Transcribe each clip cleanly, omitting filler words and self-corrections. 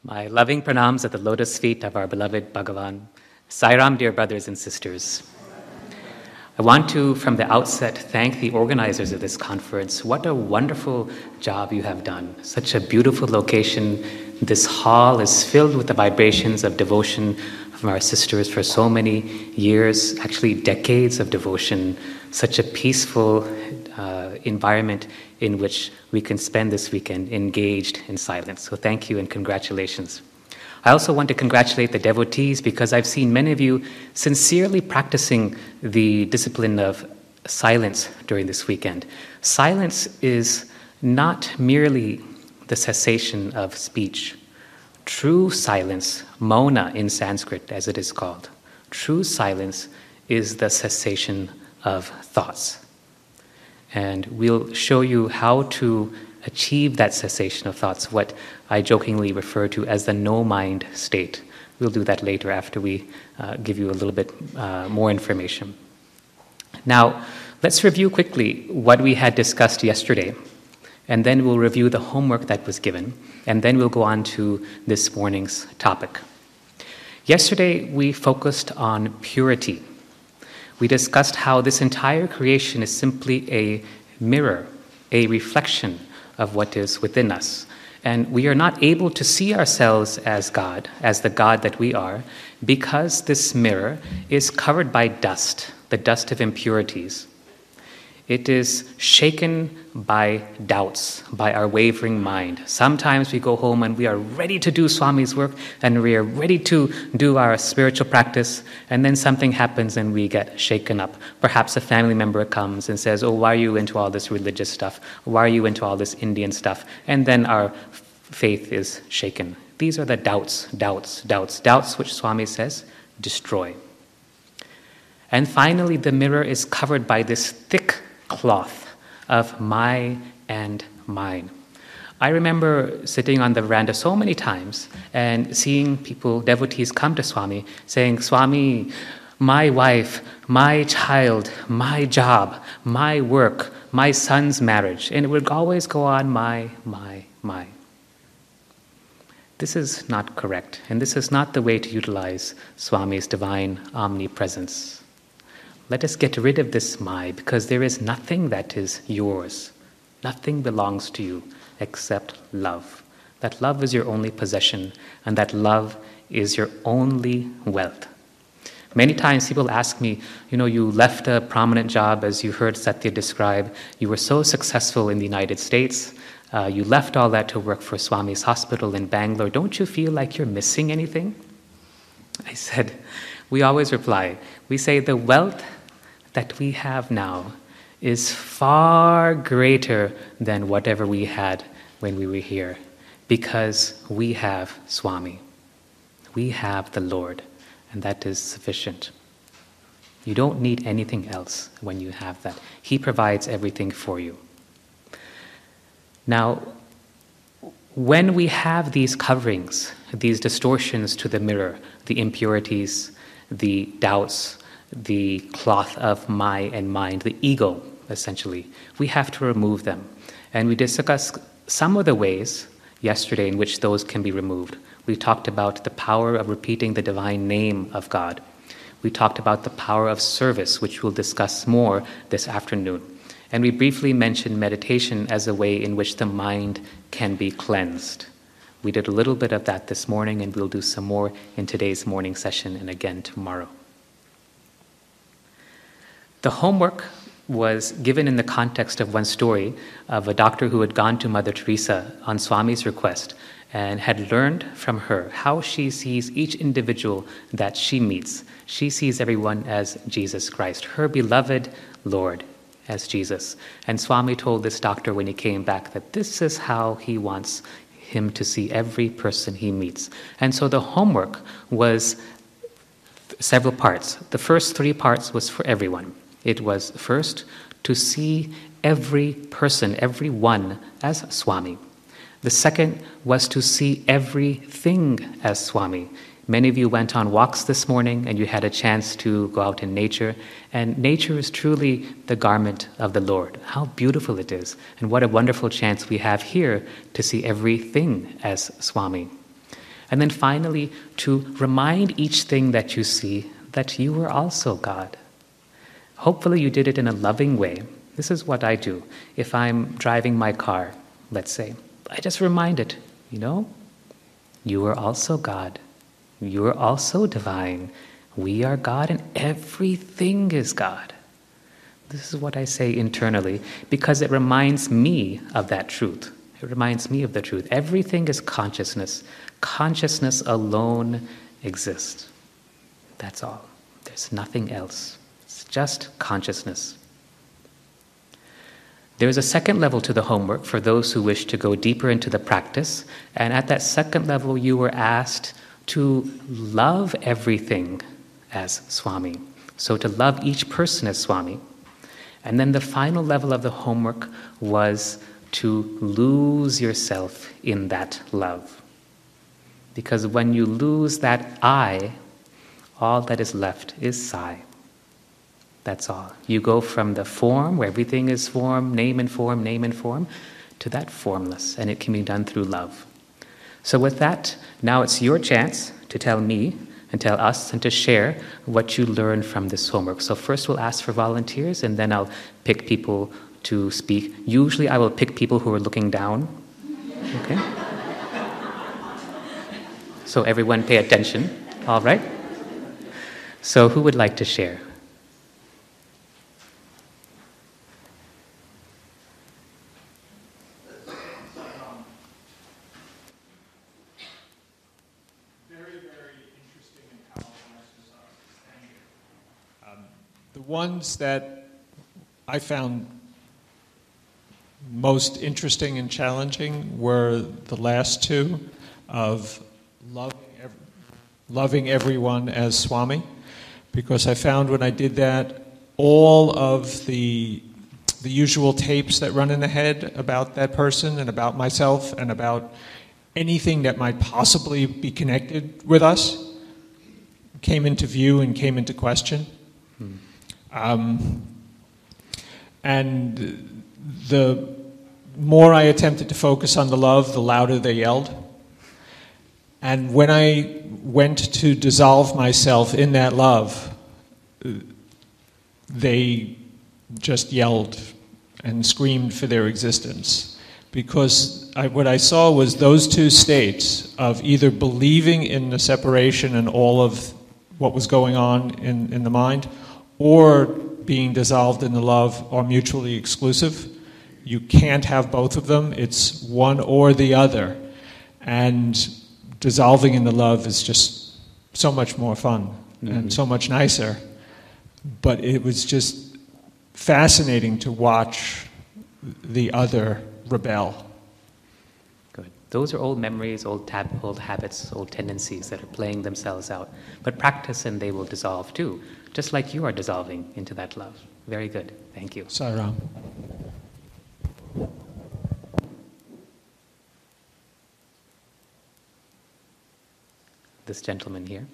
My loving pranams at the lotus feet of our beloved Bhagavan. Sairam, dear brothers and sisters. I want to, from the outset, thank the organizers of this conference. What a wonderful job you have done. Such a beautiful location. This hall is filled with the vibrations of devotion from our sisters for so many years, actually decades of devotion. Such a peaceful environment in which we can spend this weekend engaged in silence. So thank you and congratulations. I also want to congratulate the devotees because I've seen many of you sincerely practicing the discipline of silence during this weekend. Silence is not merely the cessation of speech. True silence, mauna in Sanskrit as it is called, true silence is the cessation of thoughts. And we'll show you how to achieve that cessation of thoughts, what I jokingly refer to as the no-mind state. We'll do that later after we give you a little bit more information. Now, let's review quickly what we had discussed yesterday, and then we'll review the homework that was given, and then we'll go on to this morning's topic. Yesterday, we focused on purity. We discussed how this entire creation is simply a mirror, a reflection of what is within us. And we are not able to see ourselves as God, as the God that we are, because this mirror is covered by dust, the dust of impurities. It is shaken by doubts, by our wavering mind. Sometimes we go home and we are ready to do Swami's work and we are ready to do our spiritual practice, and then something happens and we get shaken up. Perhaps a family member comes and says, "Oh, why are you into all this religious stuff? Why are you into all this Indian stuff?" And then our faith is shaken. These are the doubts which Swami says destroy. And finally, the mirror is covered by this thick cloth of my and mine. I remember sitting on the veranda so many times and seeing people, devotees, come to Swami saying, "Swami, my wife, my child, my job, my work, my son's marriage," and it would always go on, my. This is not correct, and this is not the way to utilize Swami's divine omnipresence. Let us get rid of this my, because there is nothing that is yours. Nothing belongs to you except love. That love is your only possession, and that love is your only wealth. Many times people ask me, you left a prominent job, as you heard Satya describe. You were so successful in the United States. You left all that to work for Swami's hospital in Bangalore. Don't you feel like you're missing anything? I said, we always reply, we say the wealth that we have now is far greater than whatever we had when we were here, because we have Swami. We have the Lord, and that is sufficient. You don't need anything else when you have that. He provides everything for you. Now, when we have these coverings, these distortions to the mirror, the impurities, the doubts, the cloth of my and mind, the ego, essentially, we have to remove them. And we discussed some of the ways yesterday in which those can be removed. We talked about the power of repeating the divine name of God. We talked about the power of service, which we'll discuss more this afternoon. And we briefly mentioned meditation as a way in which the mind can be cleansed. We did a little bit of that this morning, and we'll do some more in today's morning session and again tomorrow. The homework was given in the context of one story of a doctor who had gone to Mother Teresa on Swami's request and had learned from her how she sees each individual that she meets. She sees everyone as Jesus Christ, her beloved Lord as Jesus. And Swami told this doctor when he came back that this is how he wants him to see every person he meets. And so the homework was several parts. The first 3 parts was for everyone. It was first to see every person, everyone, as Swami. The second was to see everything as Swami. Many of you went on walks this morning and you had a chance to go out in nature, and nature is truly the garment of the Lord. How beautiful it is, and what a wonderful chance we have here to see everything as Swami. And then finally, to remind each thing that you see that you are also God. Hopefully you did it in a loving way. This is what I do. If I'm driving my car, let's say, I just remind it, you are also God. You are also divine. We are God and everything is God. This is what I say internally because it reminds me of that truth. It reminds me of the truth. Everything is consciousness. Consciousness alone exists. That's all. There's nothing else. It's just consciousness. There is a second level to the homework for those who wish to go deeper into the practice. And at that second level, you were asked to love everything as Swami. So to love each person as Swami. And then the final level of the homework was to lose yourself in that love. Because when you lose that I, all that is left is Sai. That's all. You go from the form, where everything is form, name and form, to that formless, and it can be done through love. So with that, now it's your chance to tell me and tell us and to share what you learned from this homework. So first we'll ask for volunteers, and then I'll pick people to speak. Usually I will pick people who are looking down. Okay? So everyone pay attention. All right? So who would like to share? The ones that I found most interesting and challenging were the last two of loving everyone as Swami, because I found when I did that, all of the usual tapes that run in the head about that person and about myself and about anything that might possibly be connected with us came into view and came into question. And the more I attempted to focus on the love, the louder they yelled. And when I went to dissolve myself in that love, they just yelled and screamed for their existence. Because what I saw was those two states of either believing in the separation and all of what was going on in the mind, or being dissolved in the love are mutually exclusive. You can't have both of them. It's one or the other. And dissolving in the love is just so much more fun and so much nicer. But it was just fascinating to watch the other rebel. Good. Those are old memories, old habits, old tendencies that are playing themselves out. But practice and they will dissolve too, just like you are dissolving into that love. Very good. Thank you. Sairam. This gentleman here.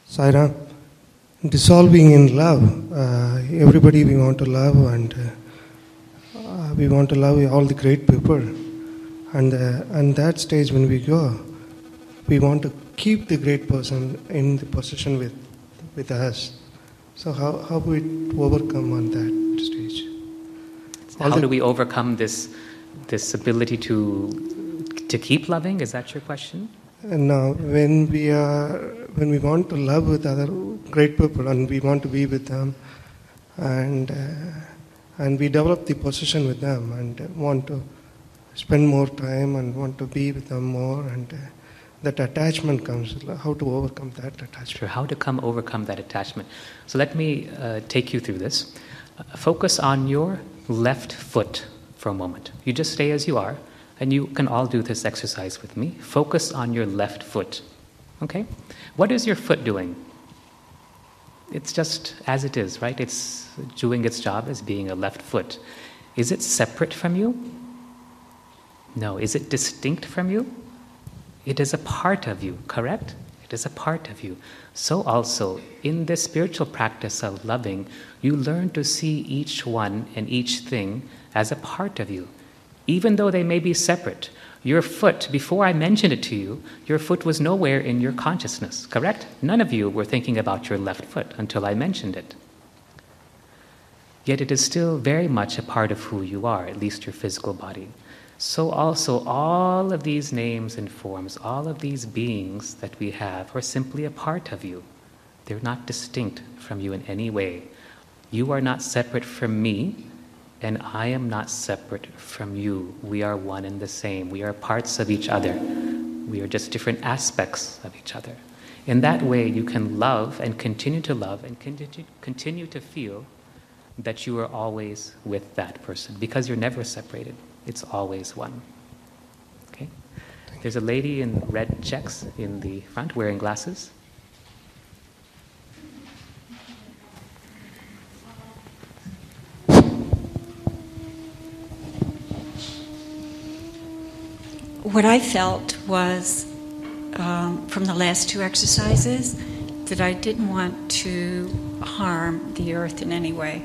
Sairam, dissolving in love. Everybody we want to love, and we want to love all the great people. And that stage when we go, we want to keep the great person in the position with us. So how we overcome on that stage? How do we overcome this ability to keep loving? Is that your question? No, when we want to love with other great people and we want to be with them, and we develop the position with them and want to spend more time and want to be with them more, and that attachment comes. How to overcome that attachment? Sure. How to overcome that attachment? So let me take you through this. Focus on your left foot for a moment. You just stay as you are. And you can all do this exercise with me. Focus on your left foot. Okay? What is your foot doing? It's just as it is, right? It's doing its job as being a left foot. Is it separate from you? No. Is it distinct from you? It is a part of you, correct? It is a part of you. So also, in this spiritual practice of loving, you learn to see each one and each thing as a part of you, even though they may be separate. Your foot, before I mentioned it to you, your foot was nowhere in your consciousness, correct? None of you were thinking about your left foot until I mentioned it. Yet it is still very much a part of who you are, at least your physical body. So also, all of these names and forms, all of these beings that we have are simply a part of you. They're not distinct from you in any way. You are not separate from me, and I am not separate from you. We are one and the same. We are parts of each other. We are just different aspects of each other. In that way, you can love and continue to love and continue to feel that you are always with that person, because you're never separated. It's always one. Okay? There's a lady in red checks in the front wearing glasses. What I felt was, from the last two exercises, that I didn't want to harm the earth in any way.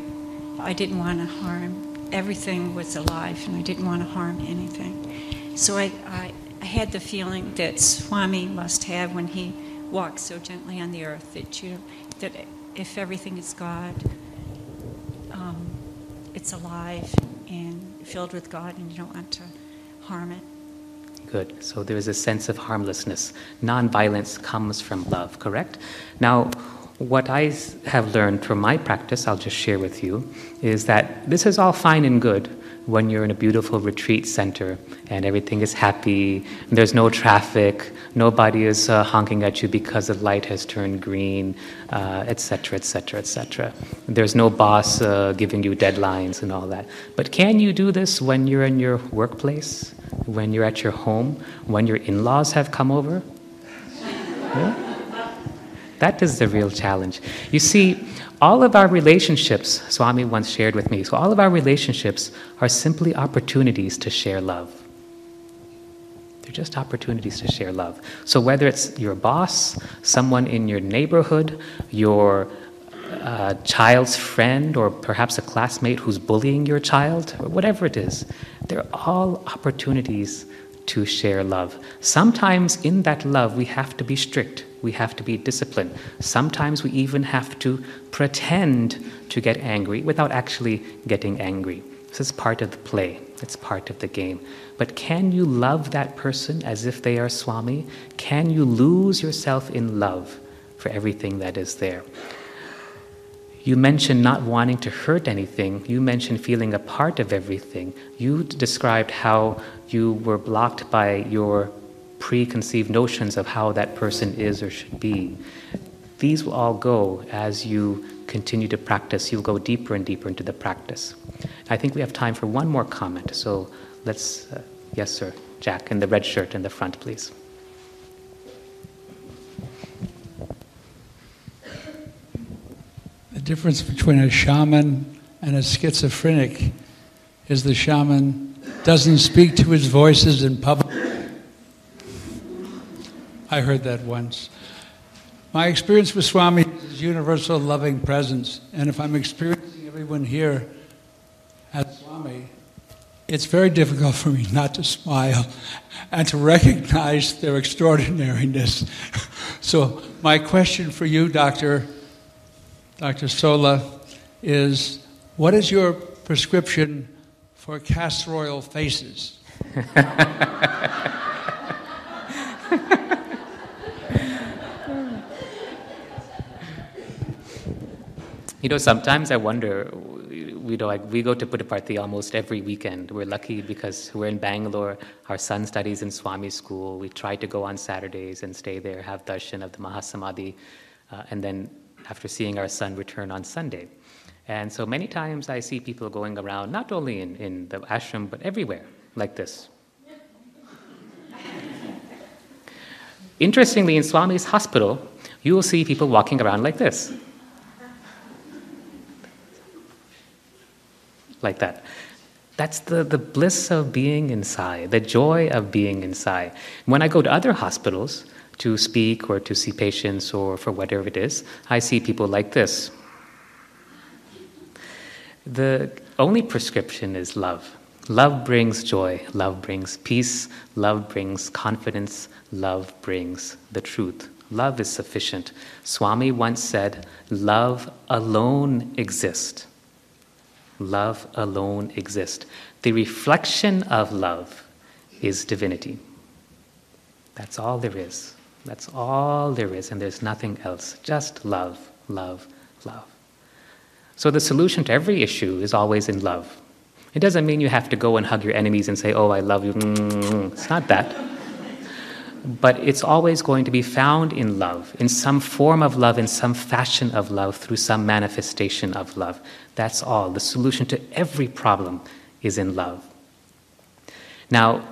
I didn't want to harm. Everything was alive, and I didn't want to harm anything. So I had the feeling that Swami must have when he walks so gently on the earth, that if everything is God, it's alive and filled with God, and you don't want to harm it. Good. So there is a sense of harmlessness. Non-violence comes from love, correct? Now, what I have learned from my practice, I'll just share with you, is that this is all fine and good when you're in a beautiful retreat center and everything is happy, there's no traffic, nobody is honking at you because the light has turned green, etc., etc., etc. There's no boss giving you deadlines and all that. But can you do this when you're in your workplace, when you're at your home, when your in-laws have come over? Yeah? That is the real challenge. You see, all of our relationships, Swami once shared with me, so all of our relationships are simply opportunities to share love. They're just opportunities to share love. So whether it's your boss, someone in your neighborhood, your child's friend, or perhaps a classmate who's bullying your child, or whatever it is, they're all opportunities to share love. Sometimes in that love we have to be strict. We have to be disciplined. Sometimes we even have to pretend to get angry without actually getting angry. This is part of the play. It's part of the game. But can you love that person as if they are Swami? Can you lose yourself in love for everything that is there? You mentioned not wanting to hurt anything. You mentioned feeling a part of everything. You described how you were blocked by your preconceived notions of how that person is or should be. These will all go as you continue to practice. You'll go deeper and deeper into the practice. I think we have time for one more comment. So let's, yes, sir, Jack, in the red shirt in the front, please. The difference between a shaman and a schizophrenic is the shaman doesn't speak to his voices in public. I heard that once. My experience with Swami is universal loving presence, and if I'm experiencing everyone here as Swami, it's very difficult for me not to smile and to recognize their extraordinariness. So my question for you, Dr. Sola, is what is your prescription for castor oil faces? You know, sometimes I wonder, we go to Puttaparthi almost every weekend. We're lucky because we're in Bangalore. Our son studies in Swami school. We try to go on Saturdays and stay there, have darshan of the Mahasamadhi, and then after seeing our son, return on Sunday. And so many times I see people going around, not only in the ashram, but everywhere, like this. Interestingly, in Swami's hospital, you will see people walking around like this. Like that. That's the bliss of being inside, the joy of being inside. When I go to other hospitals, to speak or to see patients or for whatever it is, I see people like this. The only prescription is love. Love brings joy, love brings peace, love brings confidence, love brings the truth. Love is sufficient. Swami once said, love alone exists. Love alone exists. The reflection of love is divinity. That's all there is. That's all there is, and there's nothing else. Just love, love, love. So the solution to every issue is always in love. It doesn't mean you have to go and hug your enemies and say, oh, I love you. It's not that. But it's always going to be found in love, in some form of love, in some fashion of love, through some manifestation of love. That's all. The solution to every problem is in love. Now,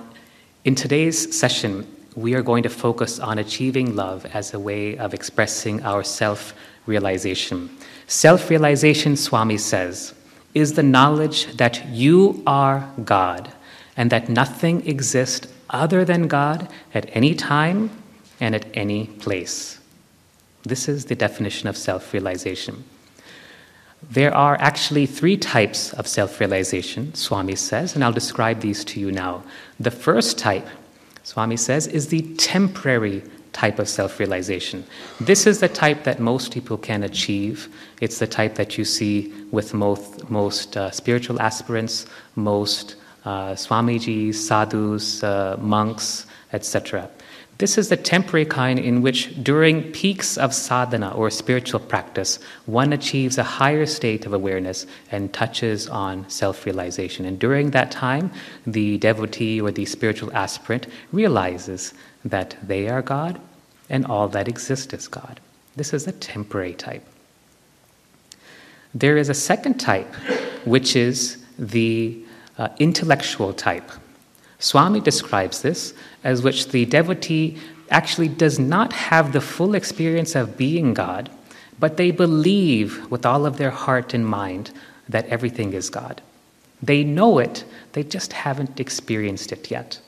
in today's session, we are going to focus on achieving love as a way of expressing our self-realization. Self-realization, Swami says, is the knowledge that you are God and that nothing exists other than God at any time and at any place. This is the definition of self-realization. There are actually 3 types of self-realization, Swami says, and I'll describe these to you now. The first type, Swami says, is the temporary type of self-realization. This is the type that most people can achieve. It's the type that you see with most spiritual aspirants, most Swamijis, sadhus, monks, etc. This is the temporary kind in which during peaks of sadhana or spiritual practice, one achieves a higher state of awareness and touches on self-realization. And during that time, the devotee or the spiritual aspirant realizes that they are God and all that exists is God. This is a temporary type. There is a second type, which is the intellectual type. Swami describes this as which the devotee actually does not have the full experience of being God, but they believe with all of their heart and mind that everything is God. They know it, they just haven't experienced it yet.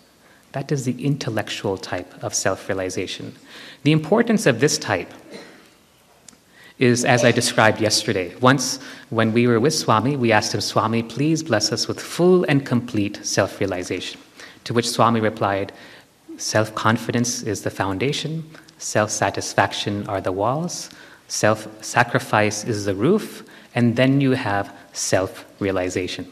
That is the intellectual type of self-realization. The importance of this type is, as I described yesterday. Once, when we were with Swami, we asked him, Swami, please bless us with full and complete self-realization. To which Swami replied, self-confidence is the foundation, self-satisfaction are the walls, self-sacrifice is the roof, and then you have self-realization.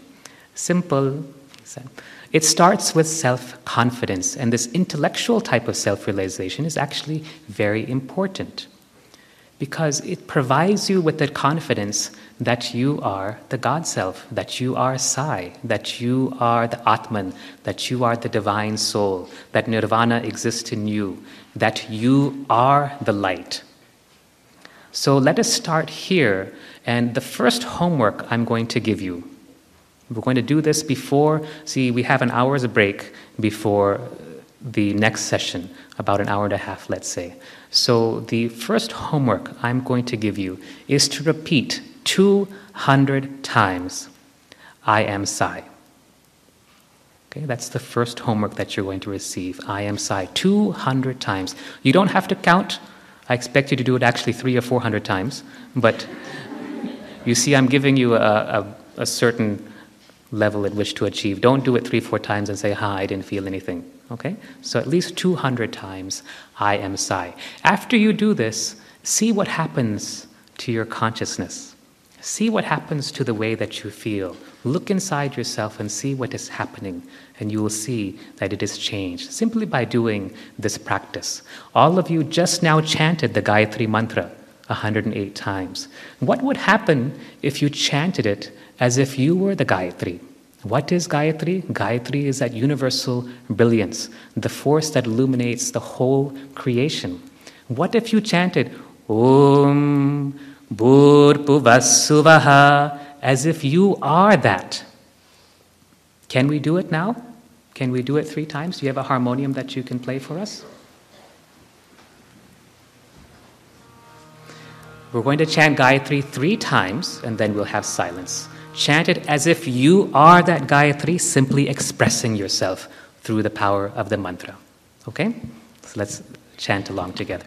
Simple, he said. It starts with self-confidence, and this intellectual type of self-realization is actually very important because it provides you with the confidence that you are the God Self, that you are Sai, that you are the Atman, that you are the divine soul, that Nirvana exists in you, that you are the light. So let us start here, and the first homework I'm going to give you, we're going to do this before, we have an hour's break before the next session, about an hour and a half, let's say. So the first homework I'm going to give you is to repeat 200 times, I am Sai. Okay, that's the first homework that you're going to receive, I am Sai, 200 times. You don't have to count. I expect you to do it actually 300 or 400 times, but you see I'm giving you a certain level at which to achieve. Don't do it 3-4 times and say, I didn't feel anything. Okay? So at least 200 times, I am Sai. After you do this, see what happens to your consciousness. See what happens to the way that you feel. Look inside yourself and see what is happening, and you will see that it is changed simply by doing this practice. All of you just now chanted the Gayatri Mantra 108 times. What would happen if you chanted it as if you were the Gayatri? What is Gayatri? Gayatri is that universal brilliance, the force that illuminates the whole creation. What if you chanted Om Bhurpuvassuvaha as if you are that? Can we do it now? Can we do it 3 times? Do you have a harmonium that you can play for us? We're going to chant Gayatri 3 times, and then we'll have silence. Chant it as if you are that Gayatri, simply expressing yourself through the power of the mantra. Okay? So let's chant along together.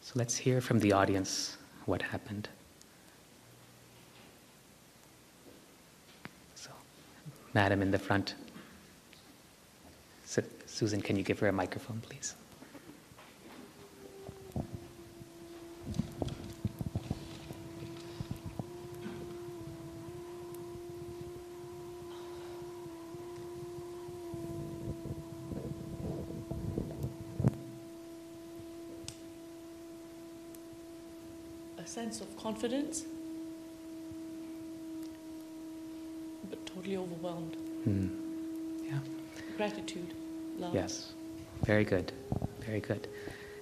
So let's hear from the audience what happened. So, Madam in the front. Susan, can you give her a microphone, please? Sense of confidence, but totally overwhelmed. Yeah. Gratitude, love. Yes. Very good. Very good.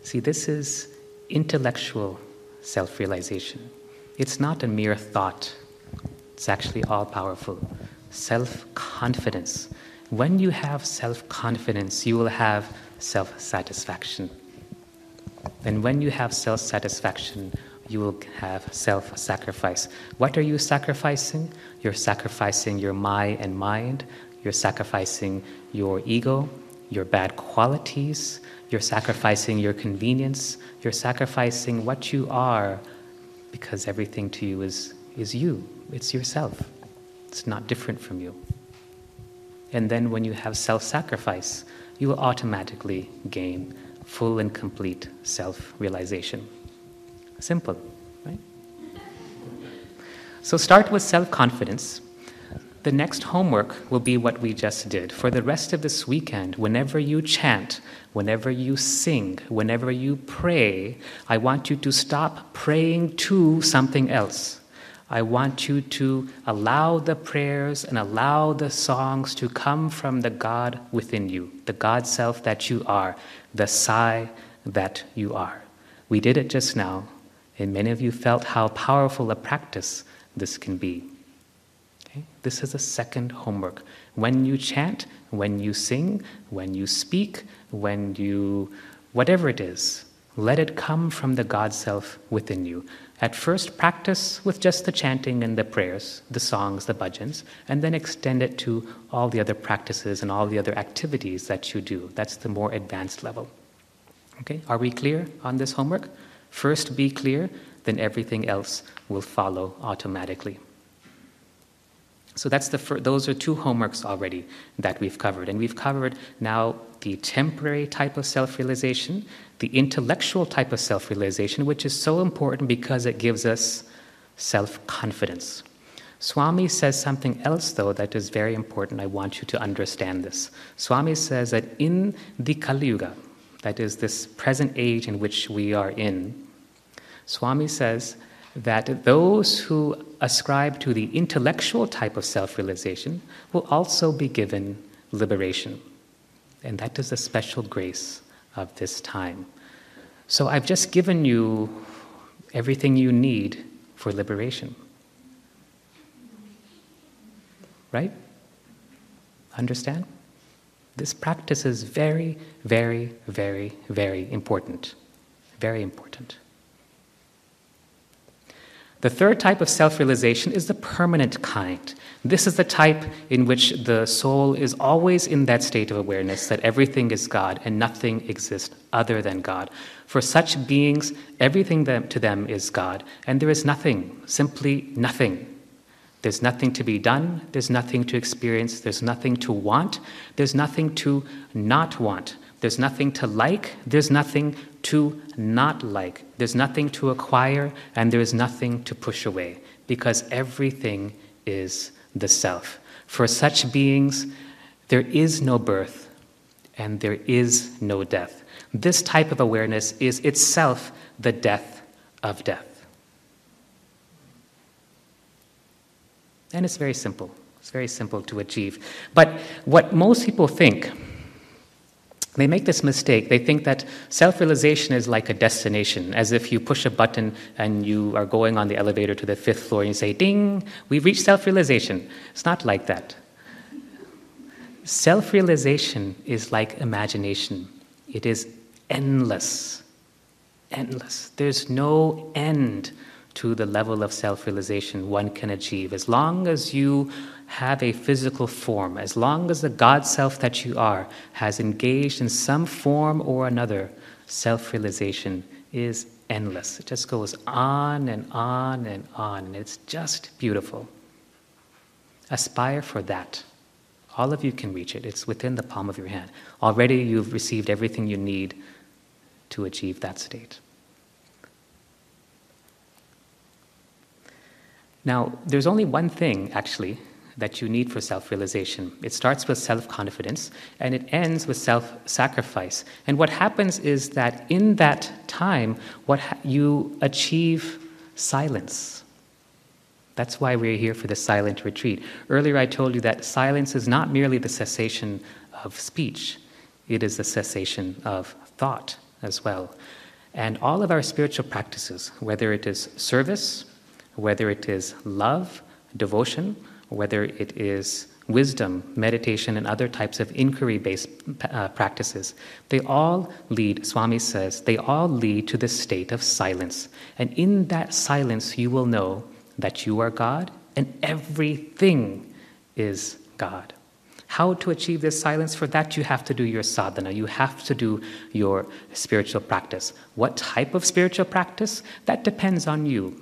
See, this is intellectual self-realization. It's not a mere thought. It's actually all-powerful. Self-confidence. When you have self-confidence, you will have self-satisfaction. And when you have self-satisfaction, you will have self-sacrifice. What are you sacrificing? You're sacrificing your my and mind. You're sacrificing your ego, your bad qualities. You're sacrificing your convenience. You're sacrificing what you are, because everything to you is you. It's yourself. It's not different from you. And then when you have self-sacrifice, you will automatically gain full and complete self-realization. Simple, right? So start with self-confidence. The next homework will be what we just did. For the rest of this weekend, whenever you chant, whenever you sing, whenever you pray, I want you to stop praying to something else. I want you to allow the prayers and allow the songs to come from the God within you, the God self that you are, the Sai that you are. We did it just now. And many of you felt how powerful a practice this can be. Okay? This is a second homework. When you chant, when you sing, when you speak, when you, whatever it is, let it come from the God self within you. At first, practice with just the chanting and the prayers, the songs, the bhajans, and then extend it to all the other practices and all the other activities that you do. That's the more advanced level. Okay? Are we clear on this homework? First be clear, then everything else will follow automatically. So that's those are two homeworks already that we've covered. And we've covered now the temporary type of self-realization, the intellectual type of self-realization, which is so important because it gives us self-confidence. Swami says something else, though, that is very important. I want you to understand this. Swami says that in the Kali Yuga, that is this present age in which we are in, Swami says that those who ascribe to the intellectual type of self-realization will also be given liberation. And that is the special grace of this time. So I've just given you everything you need for liberation. Right? Understand? This practice is very, very, very, very important. Very important. The third type of self-realization is the permanent kind. This is the type in which the soul is always in that state of awareness that everything is God and nothing exists other than God. For such beings, everything to them is God, and there is nothing, simply nothing. There's nothing to be done, there's nothing to experience, there's nothing to want, there's nothing to not want, there's nothing to like, there's nothing to not like, there's nothing to acquire, and there is nothing to push away, because everything is the self. For such beings, there is no birth and there is no death. This type of awareness is itself the death of death. And it's very simple. It's very simple to achieve. But what most people think, they make this mistake. They think that self-realization is like a destination, as if you push a button and you are going on the elevator to the 5th floor and you say, ding, we've reached self-realization. It's not like that. Self-realization is like imagination. It is endless. Endless. There's no end to the level of self-realization one can achieve. As long as you have a physical form, as long as the God self that you are has engaged in some form or another, self-realization is endless. It just goes on and on and on, and it's just beautiful. Aspire for that. All of you can reach it. It's within the palm of your hand. Already you've received everything you need to achieve that state. Now, there's only one thing, actually, that you need for self-realization. It starts with self-confidence, and it ends with self-sacrifice. And what happens is that in that time, you achieve silence. That's why we're here for the silent retreat. Earlier I told you that silence is not merely the cessation of speech, it is the cessation of thought as well. And all of our spiritual practices, whether it is service, whether it is love, devotion, whether it is wisdom, meditation, and other types of inquiry-based practices, they all lead, Swami says, they all lead to this state of silence. And in that silence, you will know that you are God and everything is God. How to achieve this silence? For that, you have to do your sadhana. You have to do your spiritual practice. What type of spiritual practice? That depends on you.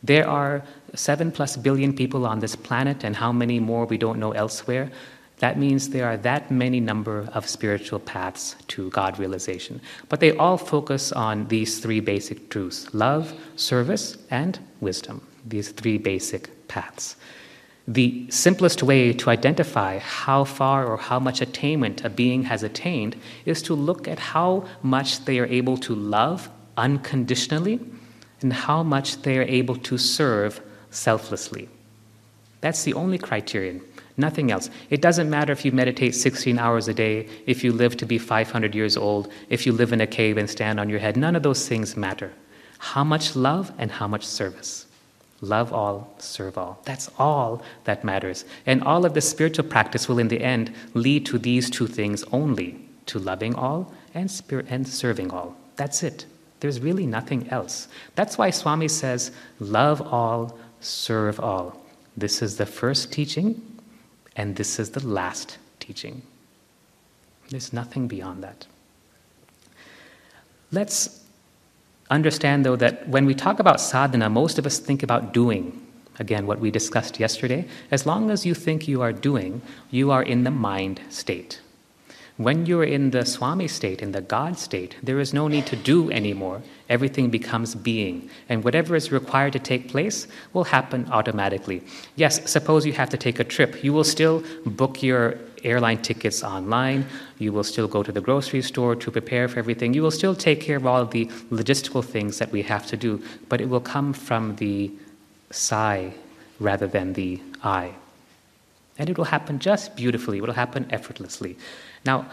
There are 7+ billion people on this planet, and how many more we don't know elsewhere. That means there are that many number of spiritual paths to God realization. But they all focus on these 3 basic truths: love, service, and wisdom. These 3 basic paths. The simplest way to identify how far or how much attainment a being has attained is to look at how much they are able to love unconditionally and how much they are able to serve selflessly. That's the only criterion, nothing else. It doesn't matter if you meditate 16 hours a day, if you live to be 500 years old, if you live in a cave and stand on your head. None of those things matter. How much love and how much service. Love all, serve all. That's all that matters. And all of the spiritual practice will in the end lead to these 2 things only, to loving all and serving all. That's it. There's really nothing else. That's why Swami says, love all, serve all. This is the first teaching, and this is the last teaching. There's nothing beyond that. Let's understand, though, that when we talk about sadhana, most of us think about doing. Again, what we discussed yesterday. As long as you think you are doing, you are in the mind state. When you're in the Swami state, in the God state, there is no need to do anymore. Everything becomes being. And whatever is required to take place will happen automatically. Yes, suppose you have to take a trip. You will still book your airline tickets online. You will still go to the grocery store to prepare for everything. You will still take care of all of the logistical things that we have to do, but it will come from the sai rather than the I. And it will happen just beautifully. It will happen effortlessly. Now,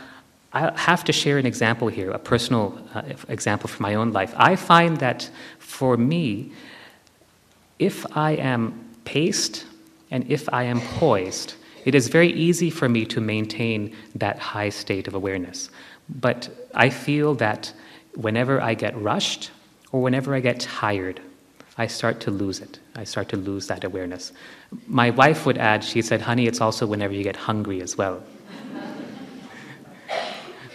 I have to share an example here, a personal example from my own life. I find that for me, if I am paced and if I am poised, it is very easy for me to maintain that high state of awareness. But I feel that whenever I get rushed or whenever I get tired, I start to lose it. I start to lose that awareness. My wife would add, she said, honey, it's also whenever you get hungry as well.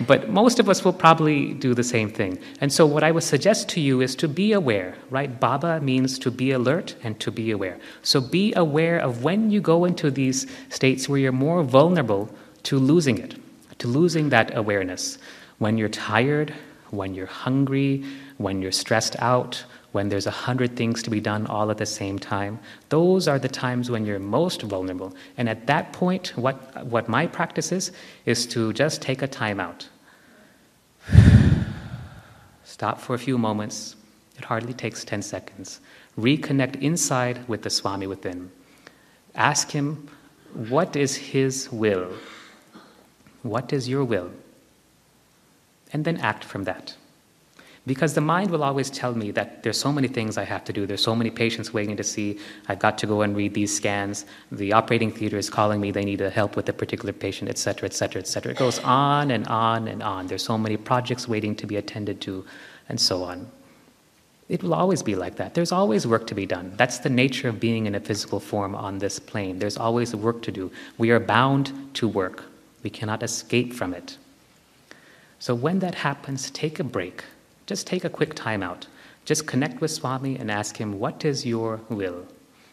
But most of us will probably do the same thing. And so what I would suggest to you is to be aware, right? Baba means to be alert and to be aware. So be aware of when you go into these states where you're more vulnerable to losing it, to losing that awareness. When you're tired, when you're hungry, when you're stressed out, when there's 100 things to be done all at the same time, those are the times when you're most vulnerable. And at that point, what my practice is to just take a time out. Stop for a few moments. It hardly takes 10 seconds. Reconnect inside with the Swami within. Ask him, what is his will? What is your will? And then act from that. Because the mind will always tell me that there's so many things I have to do, there's so many patients waiting to see, I've got to go and read these scans, the operating theater is calling me, they need help with a particular patient, etc., etc., etc. It goes on and on and on. There's so many projects waiting to be attended to, and so on. It will always be like that. There's always work to be done. That's the nature of being in a physical form on this plane. There's always work to do. We are bound to work. We cannot escape from it. So when that happens, take a break. Just take a quick time out. Just connect with Swami and ask him, what is your will?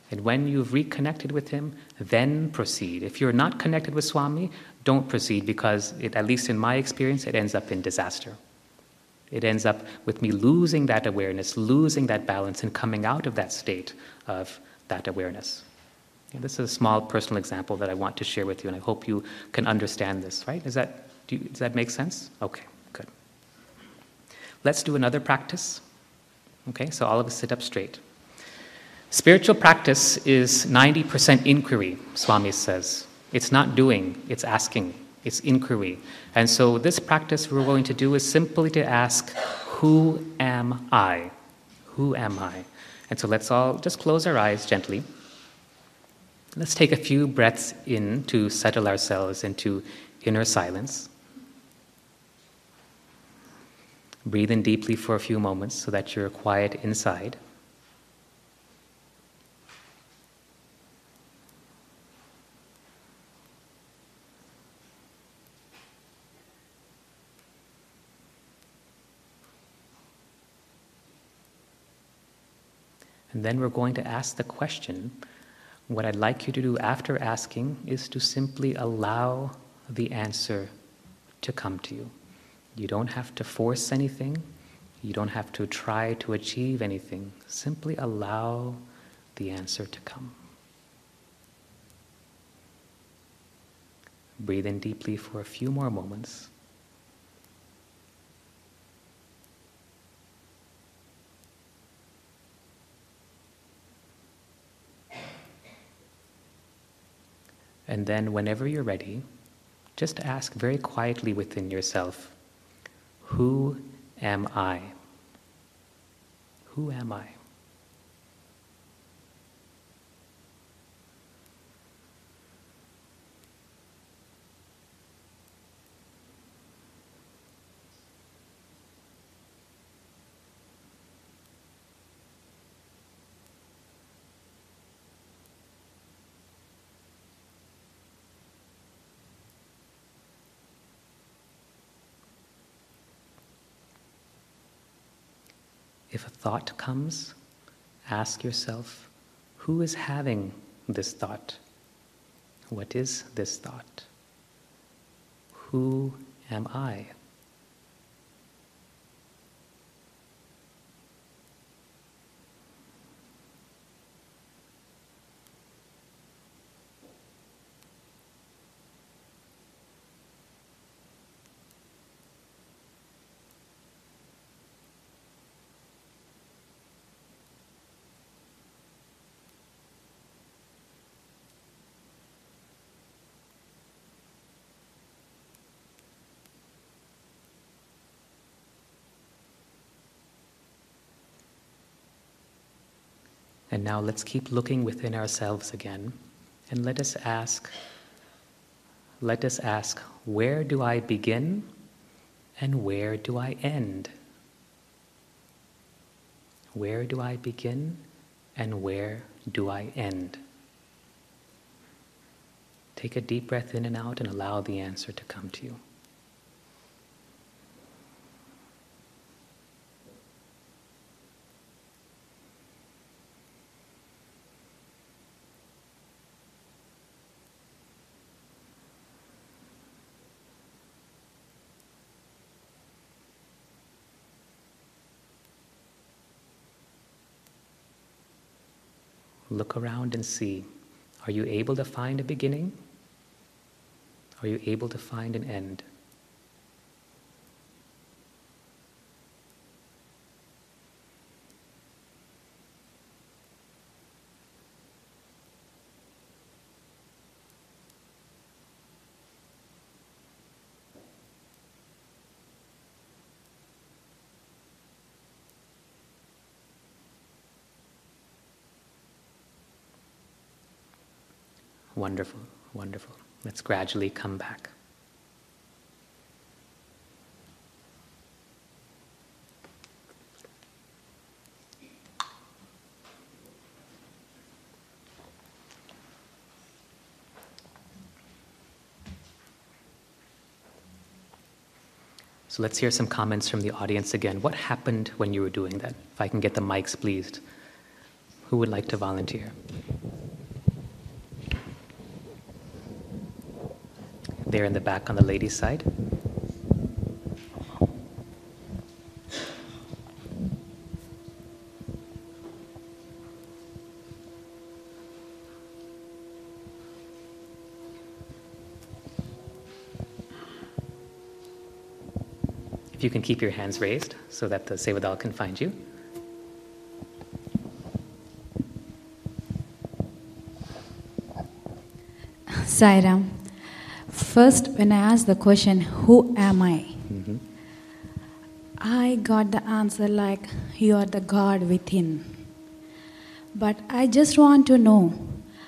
And when you've reconnected with him, then proceed. If you're not connected with Swami, don't proceed because, at least in my experience, it ends up in disaster. It ends up with me losing that awareness, losing that balance, and coming out of that state of that awareness. And this is a small personal example that I want to share with you, and I hope you can understand this, right? Does that make sense? Okay, good. Let's do another practice. Okay, so all of us sit up straight. Spiritual practice is 90% inquiry, Swami says. It's not doing, it's asking, it's inquiry. And so this practice we're going to do is simply to ask, who am I? Who am I? And so let's all just close our eyes gently. Let's take a few breaths in to settle ourselves into inner silence. Breathe in deeply for a few moments so that you're quiet inside. And then we're going to ask the question. What I'd like you to do after asking is to simply allow the answer to come to you. You don't have to force anything. You don't have to try to achieve anything. Simply allow the answer to come. Breathe in deeply for a few more moments. And then whenever you're ready, just ask very quietly within yourself, who am I? Who am I? If a thought comes, ask yourself, who is having this thought? What is this thought? Who am I? And now let's keep looking within ourselves again, and let us ask, where do I begin and where do I end? Where do I begin and where do I end? Take a deep breath in and out and allow the answer to come to you. Look around and see, are you able to find a beginning? Are you able to find an end? Wonderful, wonderful. Let's gradually come back. So let's hear some comments from the audience again. What happened when you were doing that? If I can get the mics, please. Who would like to volunteer? There in the back on the ladies' side. If you can keep your hands raised so that the Sevadal can find you. Sairam, first when I asked the question, who am I? I got the answer like, you are the God within. But I just want to know,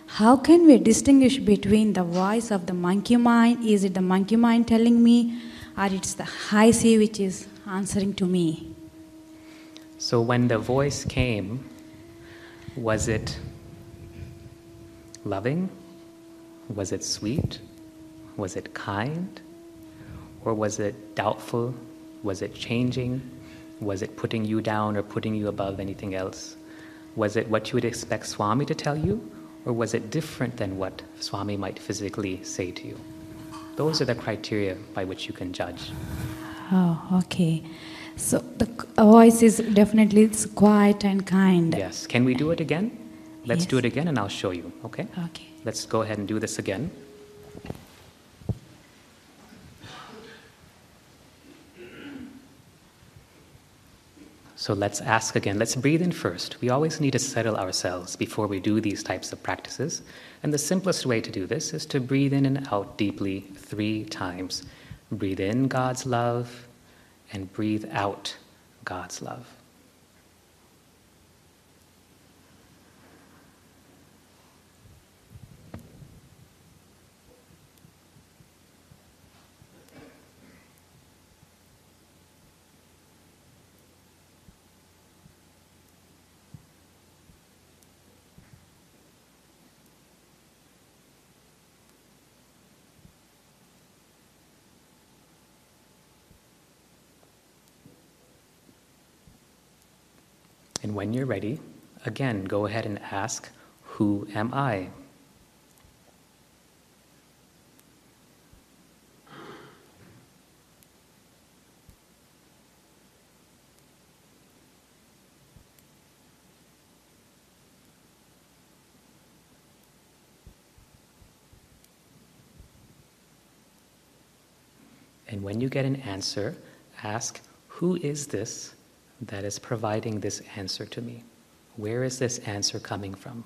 how can we distinguish between the voice of the monkey mind? Is it the monkey mind telling me, or it's the high sea which is answering to me? So when the voice came, was it loving? Was it sweet? Was it kind? Or was it doubtful? Was it changing? Was it putting you down or putting you above anything else? Was it what you would expect Swami to tell you? Or was it different than what Swami might physically say to you? Those are the criteria by which you can judge. Oh, okay. So the voice is definitely it's quiet and kind. Yes. Can we do it again? Let's Yes. do it again and I'll show you, okay? Okay. Let's go ahead and do this again. So let's ask again. Let's breathe in first. We always need to settle ourselves before we do these types of practices. And the simplest way to do this is to breathe in and out deeply 3 times. Breathe in God's love and breathe out God's love. And when you're ready, again, go ahead and ask, who am I? And when you get an answer, ask, who is this that is providing this answer to me? Where is this answer coming from?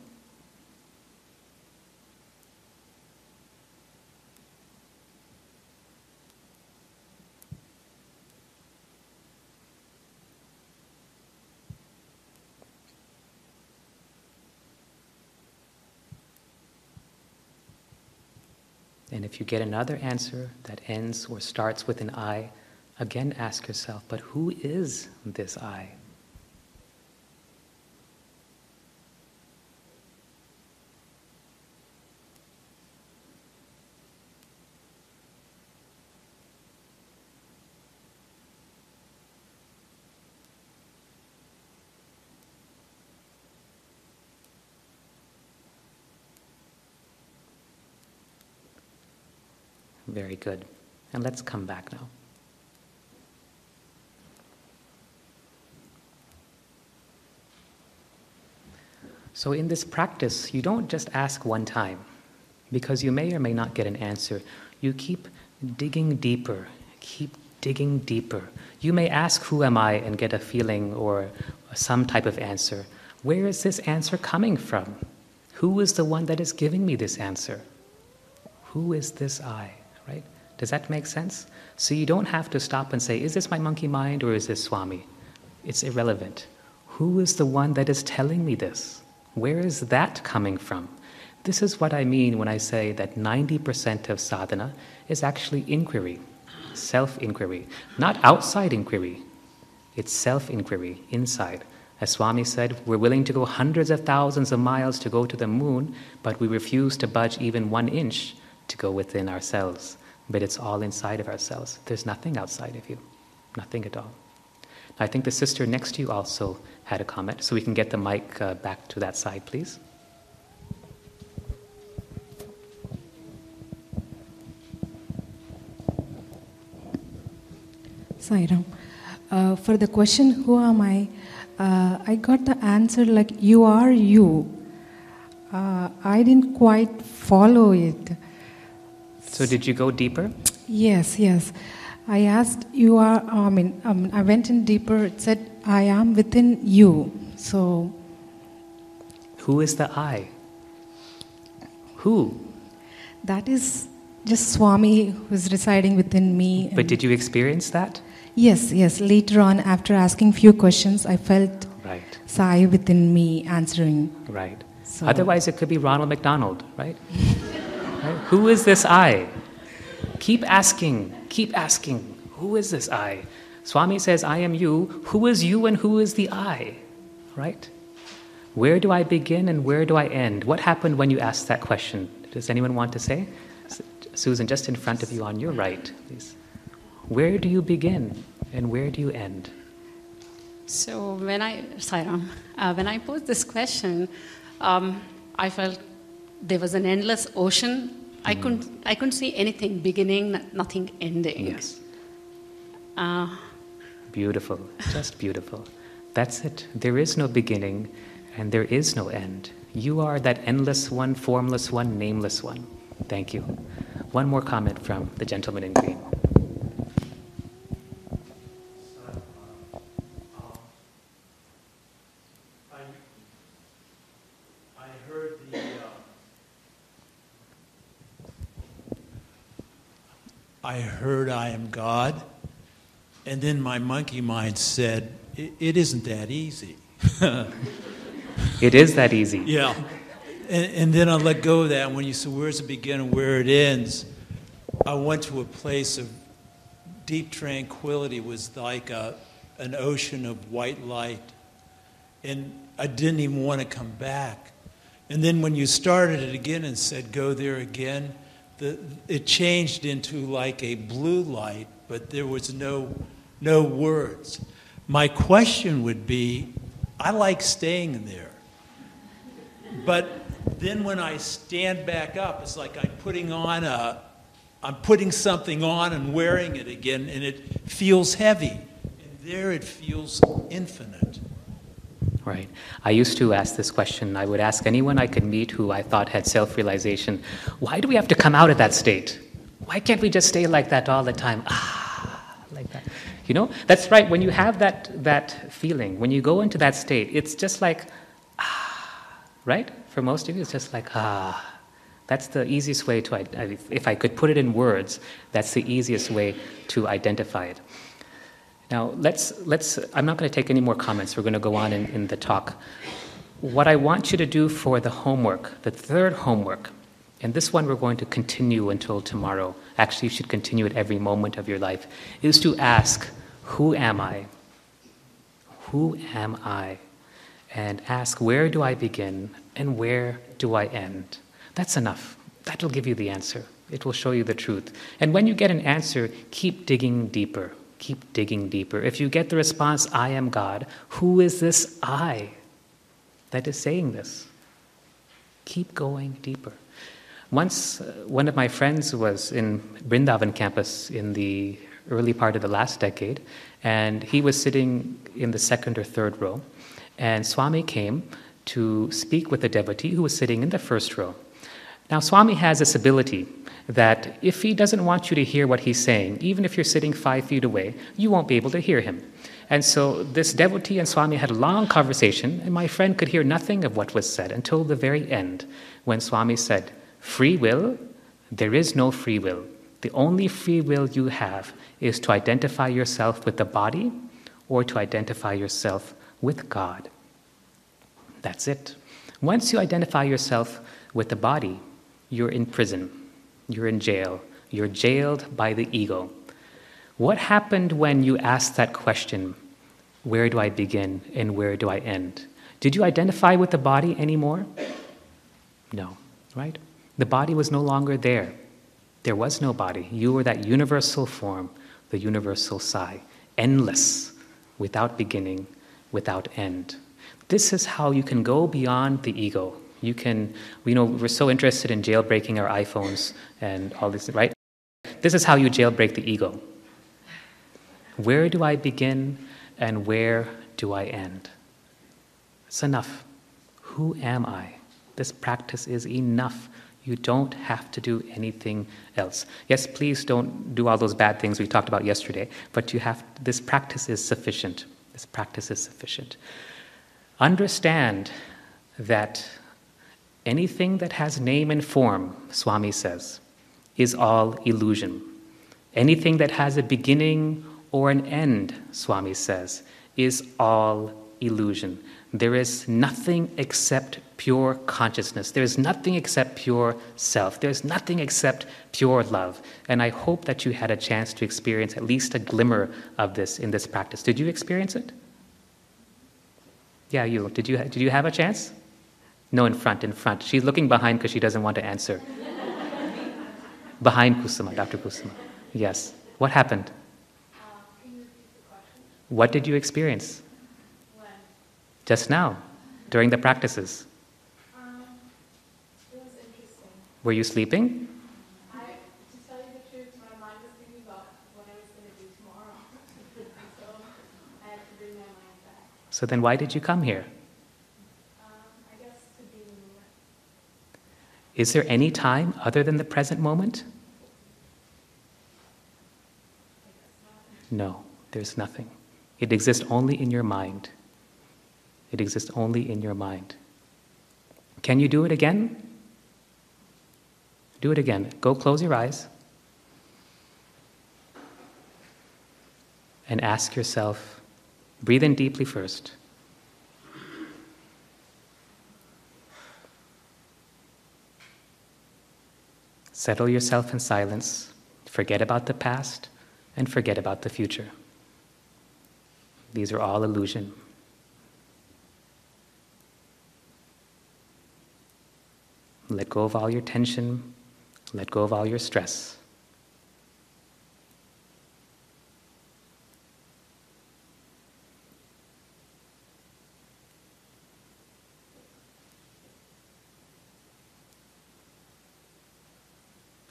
And if you get another answer that ends or starts with an I, again ask yourself, but who is this I? Very good. And let's come back now. So in this practice, you don't just ask one time, because you may or may not get an answer. You keep digging deeper, keep digging deeper. You may ask, who am I, and get a feeling or some type of answer. Where is this answer coming from? Who is the one that is giving me this answer? Who is this I? Right? Does that make sense? So you don't have to stop and say, is this my monkey mind or is this Swami? It's irrelevant. Who is the one that is telling me this? Where is that coming from? This is what I mean when I say that 90% of sadhana is actually inquiry, self-inquiry, not outside inquiry. It's self-inquiry, inside. As Swami said, we're willing to go hundreds of thousands of miles to go to the moon, but we refuse to budge even 1 inch to go within ourselves. But it's all inside of ourselves. There's nothing outside of you. Nothing at all. I think the sister next to you also had a comment, so we can get the mic back to that side, please. Sairam. For the question, who am I got the answer like, you are you. I didn't quite follow it. So did you go deeper? Yes. I asked, you are, I went in deeper. It said, I am within you. So. Who is the I? Who? That is just Swami who is residing within me. But did you experience that? Yes. Later on, after asking few questions, I felt Right. Sai within me answering. Right. So. Otherwise, it could be Ronald McDonald, right? Right? Who is this I? Keep asking. Who is this I? Swami says, I am you. Who is you and who is the I? Right? Where do I begin and where do I end? What happened when you asked that question? Does anyone want to say? Susan, just in front of you on your right, please. Where do you begin and where do you end? So when I posed this question, I felt there was an endless ocean. I couldn't see anything beginning, nothing ending. Yes. Beautiful, just beautiful. That's it. There is no beginning and there is no end. You are that endless one, formless one, nameless one. Thank you. One more comment from the gentleman in green. I heard I am God, and then my monkey mind said, it isn't that easy. It is that easy. Yeah. And then I let go of that. And when you said, where's it begin and where it ends, I went to a place of deep tranquility. It was like an ocean of white light. And I didn't even want to come back. And then when you started it again and said, go there again, it changed into like a blue light, but there was no words. My question would be, I like staying there. But then when I stand back up, it's like I'm putting something on and wearing it again, and it feels heavy. And there it feels infinite. Right. I used to ask this question. I would ask anyone I could meet who I thought had self-realization, why do we have to come out of that state? Why can't we just stay like that all the time? Like that. You know, that's right. When you have that feeling, when you go into that state, it's just like, right? For most of you, it's just like, That's the easiest way to, if I could put it in words, that's the easiest way to identify it. Now, I'm not going to take any more comments. We're going to go on in the talk. What I want you to do for the homework, the third homework, and this one we're going to continue until tomorrow. Actually, you should continue it every moment of your life, is to ask, who am I? Who am I? And ask, where do I begin and where do I end? That's enough. That will give you the answer. It will show you the truth. And when you get an answer, keep digging deeper. Keep digging deeper. If you get the response, I am God, who is this I that is saying this? Keep going deeper. Once, one of my friends was in Vrindavan campus in the early part of the last decade, and he was sitting in the second or third row, and Swami came to speak with a devotee who was sitting in the first row. Now, Swami has this ability that if he doesn't want you to hear what he's saying, even if you're sitting 5 feet away, you won't be able to hear him. And so this devotee and Swami had a long conversation, and my friend could hear nothing of what was said until the very end, when Swami said, free will? There is no free will. The only free will you have is to identify yourself with the body or to identify yourself with God. That's it. Once you identify yourself with the body, you're in prison, you're in jail, you're jailed by the ego. What happened when you asked that question, where do I begin and where do I end? Did you identify with the body anymore? No, right? The body was no longer there. There was no body. You were that universal form, the universal Sai, endless, without beginning, without end. This is how you can go beyond the ego. You can, we're so interested in jailbreaking our iPhones and all this, right? This is how you jailbreak the ego. Where do I begin and where do I end? It's enough. Who am I? This practice is enough. You don't have to do anything else. Yes, please don't do all those bad things we talked about yesterday, but this practice is sufficient. This practice is sufficient. Understand that anything that has name and form, Swami says, is all illusion. Anything that has a beginning or an end, Swami says, is all illusion. There is nothing except pure consciousness. There is nothing except pure self. There is nothing except pure love. And I hope that you had a chance to experience at least a glimmer of this in this practice. Did you experience it? Yeah, you. Did you have a chance? No, in front. She's looking behind because she doesn't want to answer. Behind Kusuma, Dr. Kusuma. Yes. What happened? Can you repeat the question? What did you experience? When? Just now, during the practices. It was interesting. Were you sleeping? To tell you the truth, my mind was thinking about what I was going to do tomorrow. So I had to bring my mind back. So then why did you come here? I guess to be in the moment. Is there any time other than the present moment? No, there's nothing. It exists only in your mind. It exists only in your mind. Can you do it again? Do it again. Go close your eyes and ask yourself, breathe in deeply first. Settle yourself in silence. Forget about the past and forget about the future. These are all illusion. Let go of all your tension. Let go of all your stress.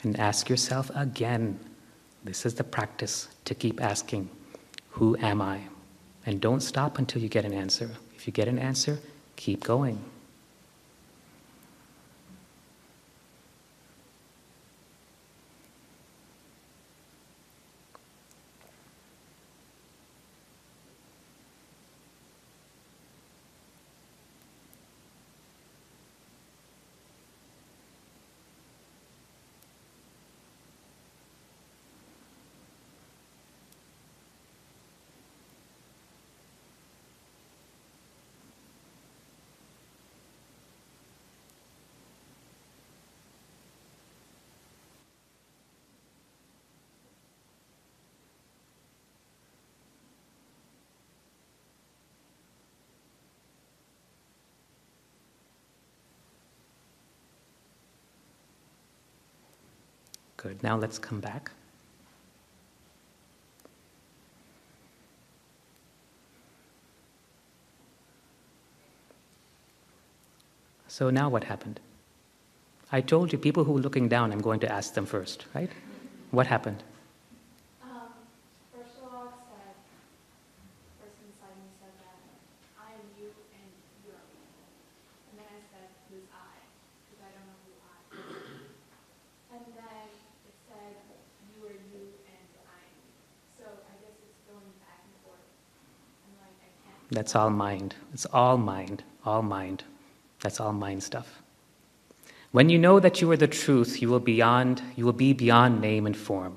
And ask yourself again. This is the practice to keep asking, who am I? And don't stop until you get an answer. If you get an answer, keep going. Good. Now let's come back. So now what happened? I told you, people who are looking down, I'm going to ask them first, right? What happened? First of all, it said, the person inside me said that I am you and you are me. And then I said, who's I? Because I don't know who I am. And then it said, you are you and I am me. So I guess it's going back and forth. I'm like, I can't. That's all mind. It's all mind. All mind. That's all mind stuff. When you know that you are the truth, you will be beyond name and form.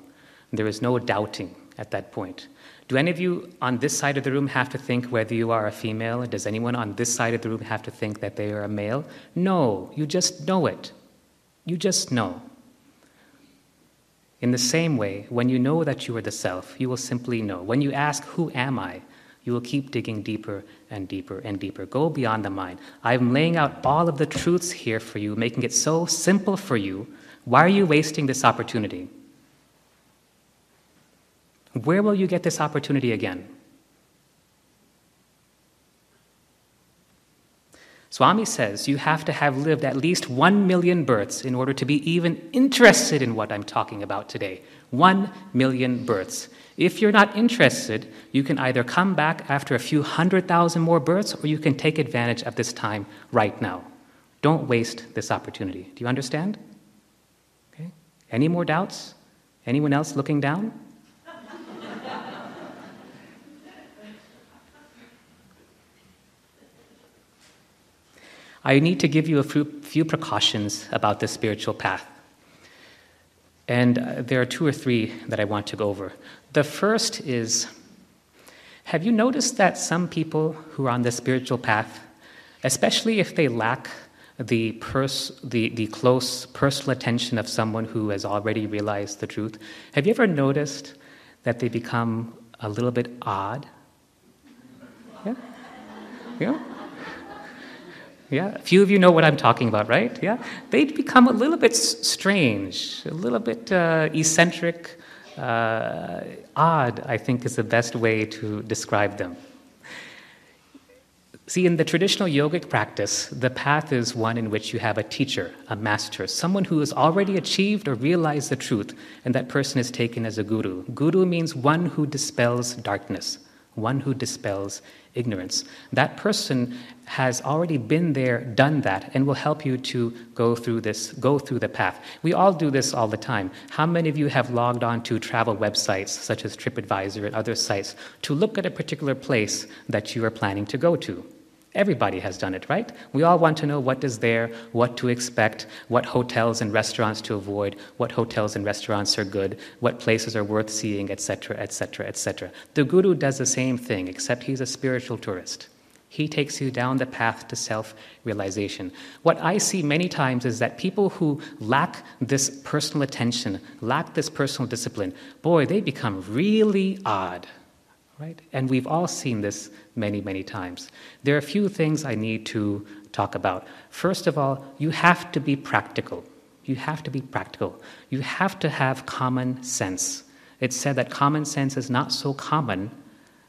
There is no doubting at that point. Do any of you on this side of the room have to think whether you are a female? Does anyone on this side of the room have to think that they are a male? No, you just know it. You just know. In the same way, when you know that you are the self, you will simply know. When you ask, who am I? You will keep digging deeper and deeper and deeper. Go beyond the mind. I'm laying out all of the truths here for you, making it so simple for you. Why are you wasting this opportunity? Where will you get this opportunity again? Swami says you have to have lived at least 1 million births in order to be even interested in what I'm talking about today. 1 million births. If you're not interested, you can either come back after a few 100,000 more births, or you can take advantage of this time right now. Don't waste this opportunity. Do you understand? Okay. Any more doubts? Anyone else looking down? I need to give you a few precautions about the spiritual path. And there are 2 or 3 that I want to go over. The first is, have you noticed that some people who are on the spiritual path, especially if they lack the close personal attention of someone who has already realized the truth, have you ever noticed that they become a little bit odd? Yeah? Yeah? Yeah, a few of you know what I'm talking about, right? Yeah, they become a little bit strange, a little bit eccentric, odd, I think is the best way to describe them. See, in the traditional yogic practice, the path is one in which you have a teacher, a master, someone who has already achieved or realized the truth, and that person is taken as a guru. Guru means one who dispels darkness, one who dispels ignorance. That person has already been there, done that, and will help you to go through the path. We all do this all the time. How many of you have logged on to travel websites such as TripAdvisor and other sites to look at a particular place that you are planning to go to? Everybody has done it, right? We all want to know what is there, what to expect, what hotels and restaurants to avoid, what hotels and restaurants are good, what places are worth seeing, etc., etc., etc. The guru does the same thing, except he's a spiritual tourist. He takes you down the path to self-realization. What I see many times is that people who lack this personal attention, lack this personal discipline, boy, they become really odd. Right? And we've all seen this many, many times. There are a few things I need to talk about. First of all, you have to be practical. You have to be practical. You have to have common sense. It's said that common sense is not so common,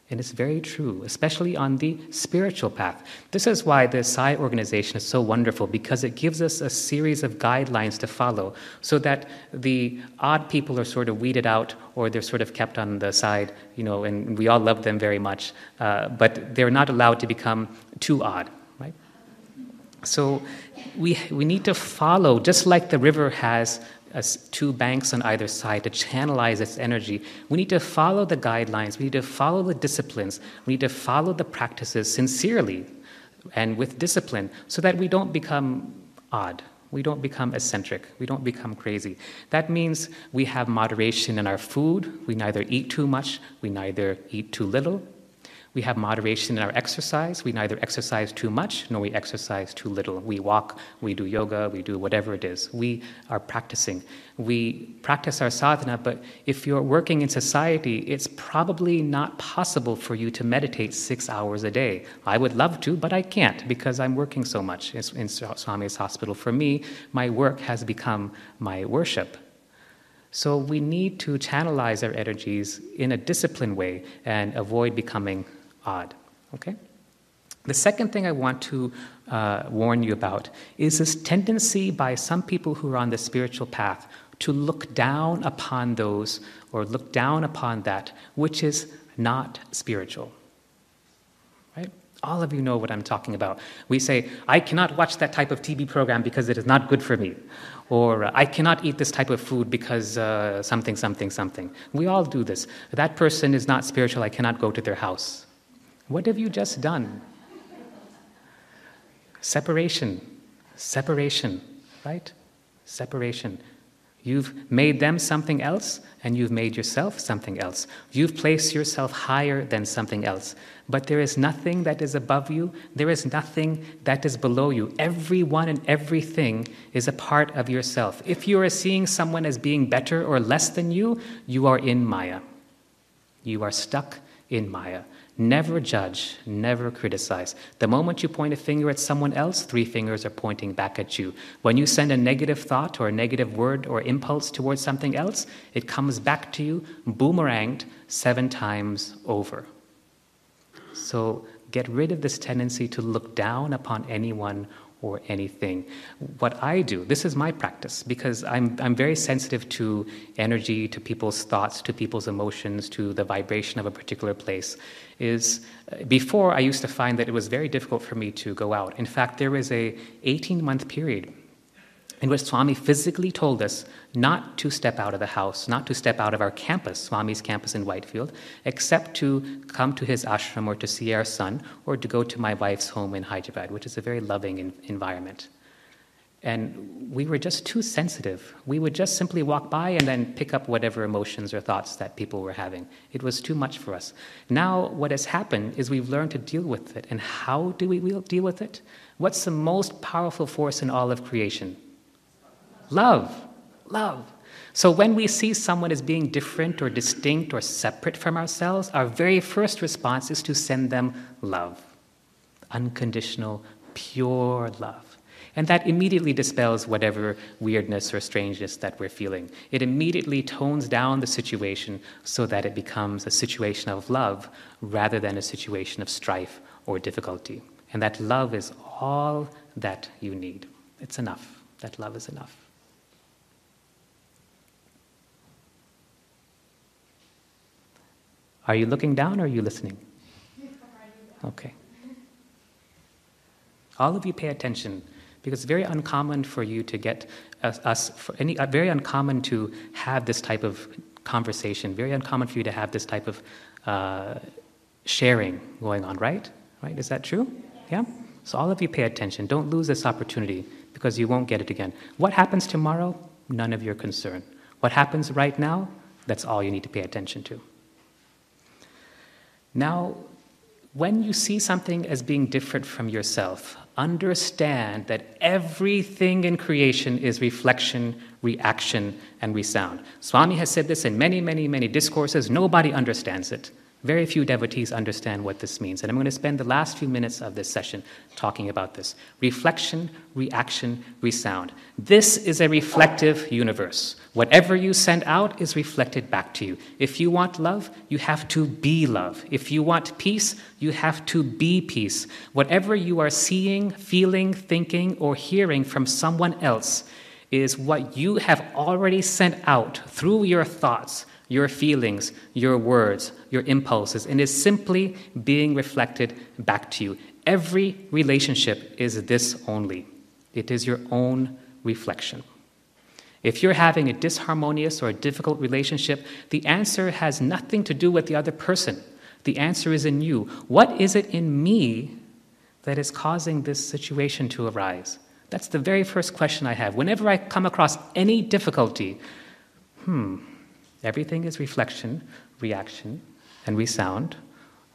and it's very true, especially on the spiritual path. This is why the Sai organization is so wonderful, because it gives us a series of guidelines to follow so that the odd people are sort of weeded out, or they're sort of kept on the side, and we all love them very much, but they're not allowed to become too odd, right? So we need to follow, just like the river has 2 banks on either side to channelize its energy. We need to follow the guidelines. We need to follow the disciplines. We need to follow the practices sincerely and with discipline so that we don't become odd. We don't become eccentric. We don't become crazy. That means we have moderation in our food. We neither eat too much. We neither eat too little. We have moderation in our exercise. We neither exercise too much nor we exercise too little. We walk, we do yoga, we do whatever it is. We are practicing. We practice our sadhana, but if you're working in society, it's probably not possible for you to meditate 6 hours a day. I would love to, but I can't because I'm working so much in Swami's hospital. For me, my work has become my worship. So we need to channelize our energies in a disciplined way and avoid becoming odd. Okay? The second thing I want to warn you about is this tendency by some people who are on the spiritual path to look down upon those or look down upon that which is not spiritual. Right? All of you know what I'm talking about. We say, I cannot watch that type of TV program because it is not good for me. Or I cannot eat this type of food because something, something, something. We all do this. That person is not spiritual, I cannot go to their house. What have you just done? Separation, right? Separation. You've made them something else, and you've made yourself something else. You've placed yourself higher than something else. But there is nothing that is above you. There is nothing that is below you. Everyone and everything is a part of yourself. If you are seeing someone as being better or less than you, you are in Maya. You are stuck in Maya. Never judge, never criticize. The moment you point a finger at someone else, 3 fingers are pointing back at you. When you send a negative thought or a negative word or impulse towards something else, it comes back to you, boomeranged 7 times over. So get rid of this tendency to look down upon anyone or anything. What I do, this is my practice, because I'm very sensitive to energy, to people's thoughts, to people's emotions, to the vibration of a particular place, is before I used to find that it was very difficult for me to go out. In fact, there was a 18-month period in which Swami physically told us not to step out of the house, not to step out of our campus, Swami's campus in Whitefield, except to come to his ashram or to see our son or to go to my wife's home in Hyderabad, which is a very loving environment. And we were just too sensitive. We would just simply walk by and then pick up whatever emotions or thoughts that people were having. It was too much for us. Now what has happened is we've learned to deal with it. And how do we deal with it? What's the most powerful force in all of creation? Love. So when we see someone as being different or distinct or separate from ourselves, our very first response is to send them love. Unconditional, pure love. And that immediately dispels whatever weirdness or strangeness that we're feeling. It immediately tones down the situation so that it becomes a situation of love rather than a situation of strife or difficulty. And that love is all that you need. It's enough. That love is enough. Are you looking down or are you listening? Okay. All of you pay attention, because it's very uncommon for you to get very uncommon to have this type of conversation, very uncommon for you to have this type of sharing going on, right? Right? Is that true? Yeah? So all of you pay attention. Don't lose this opportunity, because you won't get it again. What happens tomorrow? None of your concern. What happens right now? That's all you need to pay attention to. Now, when you see something as being different from yourself, understand that everything in creation is reflection, reaction, and resound. Swami has said this in many, many, many discourses. Nobody understands it. Very few devotees understand what this means. And I'm going to spend the last few minutes of this session talking about this. Reflection, reaction, resound. This is a reflective universe. Whatever you send out is reflected back to you. If you want love, you have to be love. If you want peace, you have to be peace. Whatever you are seeing, feeling, thinking, or hearing from someone else is what you have already sent out through your thoughts, your feelings, your words, your impulses, and is simply being reflected back to you. Every relationship is this only. It is your own reflection. If you're having a disharmonious or a difficult relationship, the answer has nothing to do with the other person. The answer is in you. What is it in me that is causing this situation to arise? That's the very first question I have. Whenever I come across any difficulty, everything is reflection, reaction, and resound.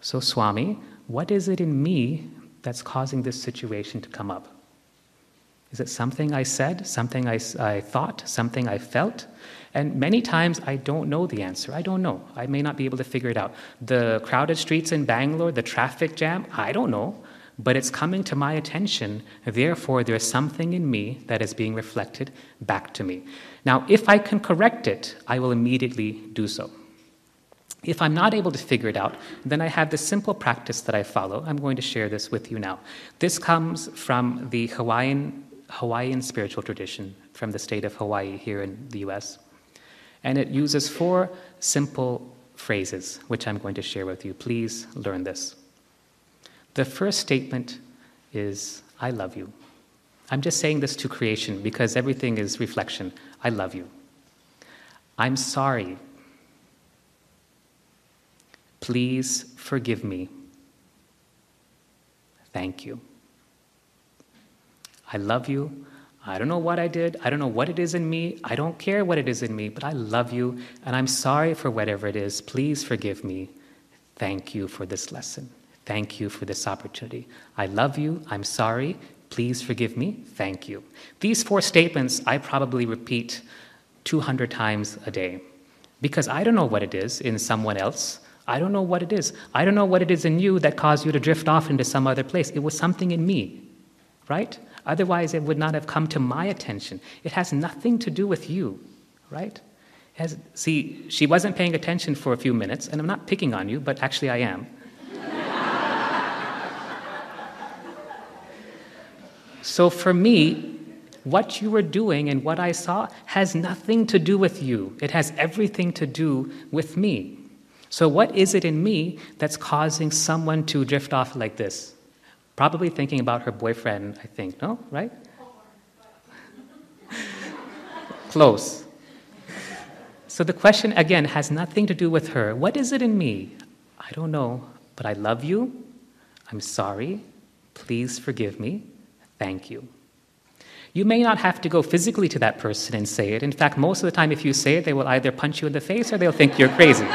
So, Swami, what is it in me that's causing this situation to come up? Is it something I said, something I thought, something I felt? And many times I don't know the answer. I don't know. I may not be able to figure it out. The crowded streets in Bangalore, the traffic jam, I don't know. but it's coming to my attention, therefore there's something in me that is being reflected back to me. Now, if I can correct it, I will immediately do so. If I'm not able to figure it out, then I have this simple practice that I follow. I'm going to share this with you now. This comes from the Hawaiian spiritual tradition from the state of Hawaii here in the US. And it uses 4 simple phrases, which I'm going to share with you. Please learn this. The first statement is, I love you. I'm just saying this to creation because everything is reflection. I love you. I'm sorry. Please forgive me. Thank you. I love you. I don't know what I did. I don't know what it is in me. I don't care what it is in me, but I love you, and I'm sorry for whatever it is. Please forgive me. Thank you for this lesson. Thank you for this opportunity. I love you. I'm sorry. Please forgive me. Thank you. These 4 statements I probably repeat 200 times a day because I don't know what it is in someone else. I don't know what it is. I don't know what it is in you that caused you to drift off into some other place. It was something in me, right? Otherwise, it would not have come to my attention. It has nothing to do with you, right? See, she wasn't paying attention for a few minutes, and I'm not picking on you, but actually I am. So for me, what you were doing and what I saw has nothing to do with you. It has everything to do with me. So what is it in me that's causing someone to drift off like this? Probably thinking about her boyfriend, I think, no? Right? Close. So the question, again, has nothing to do with her. What is it in me? I don't know, but I love you. I'm sorry. Please forgive me. Thank you. You may not have to go physically to that person and say it. In fact, most of the time if you say it, they will either punch you in the face or they'll think you're crazy.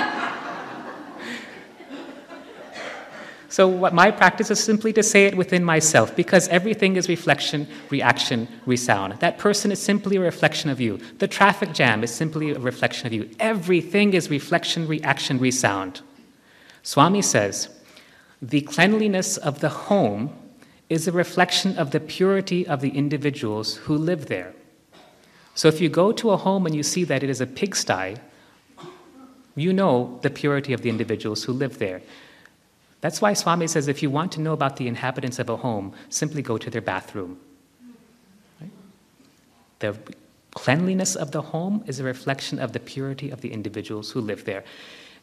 So what my practice is simply to say it within myself, because everything is reflection, reaction, resound. That person is simply a reflection of you. The traffic jam is simply a reflection of you. Everything is reflection, reaction, resound. Swami says, the cleanliness of the home is a reflection of the purity of the individuals who live there. So if you go to a home and you see that it is a pigsty, you know the purity of the individuals who live there. That's why Swami says if you want to know about the inhabitants of a home, simply go to their bathroom. Right? The cleanliness of the home is a reflection of the purity of the individuals who live there.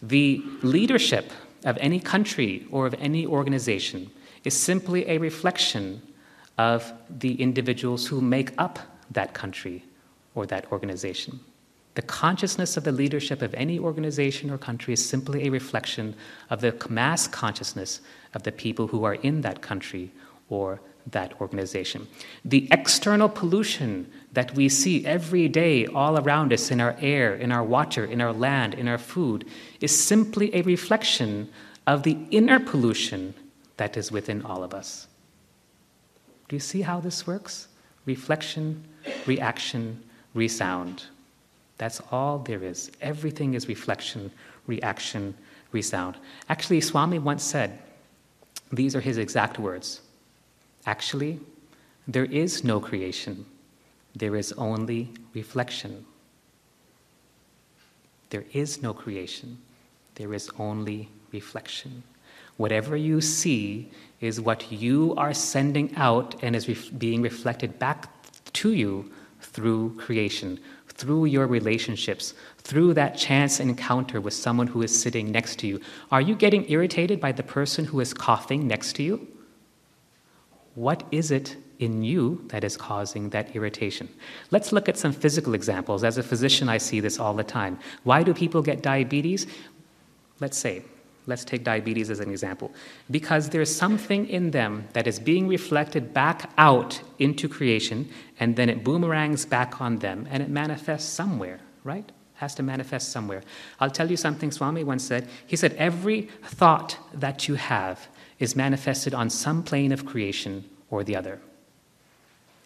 The leadership of any country or of any organization is simply a reflection of the individuals who make up that country or that organization. The consciousness of the leadership of any organization or country is simply a reflection of the mass consciousness of the people who are in that country or that organization. The external pollution that we see every day all around us in our air, in our water, in our land, in our food, is simply a reflection of the inner pollution that is within all of us. Do you see how this works? Reflection, reaction, resound. That's all there is. Everything is reflection, reaction, resound. Actually, Swami once said, these are his exact words, actually, there is no creation. There is only reflection. There is no creation. There is only reflection. Whatever you see is what you are sending out and is being reflected back to you through creation, through your relationships, through that chance encounter with someone who is sitting next to you. Are you getting irritated by the person who is coughing next to you? What is it in you that is causing that irritation? Let's look at some physical examples. As a physician, I see this all the time. Why do people get diabetes? Let's take diabetes as an example. Because there's something in them that is being reflected back out into creation, and then it boomerangs back on them, and it manifests somewhere, right? Has to manifest somewhere. I'll tell you something Swami once said. He said, every thought that you have is manifested on some plane of creation or the other.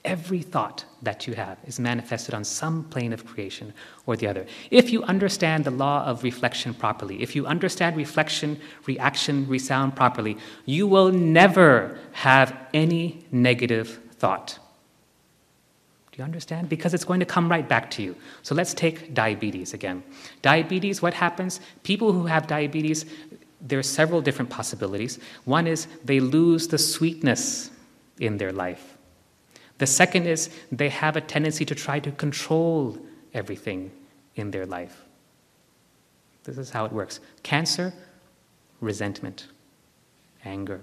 Every thought that you have is manifested on some plane of creation or the other. If you understand the law of reflection properly, if you understand reflection, reaction, resound properly, you will never have any negative thought. Do you understand? Because it's going to come right back to you. So let's take diabetes again. Diabetes, what happens? People who have diabetes, there are several different possibilities. One is they lose the sweetness in their life. The second is they have a tendency to try to control everything in their life. This is how it works. Cancer, resentment, anger.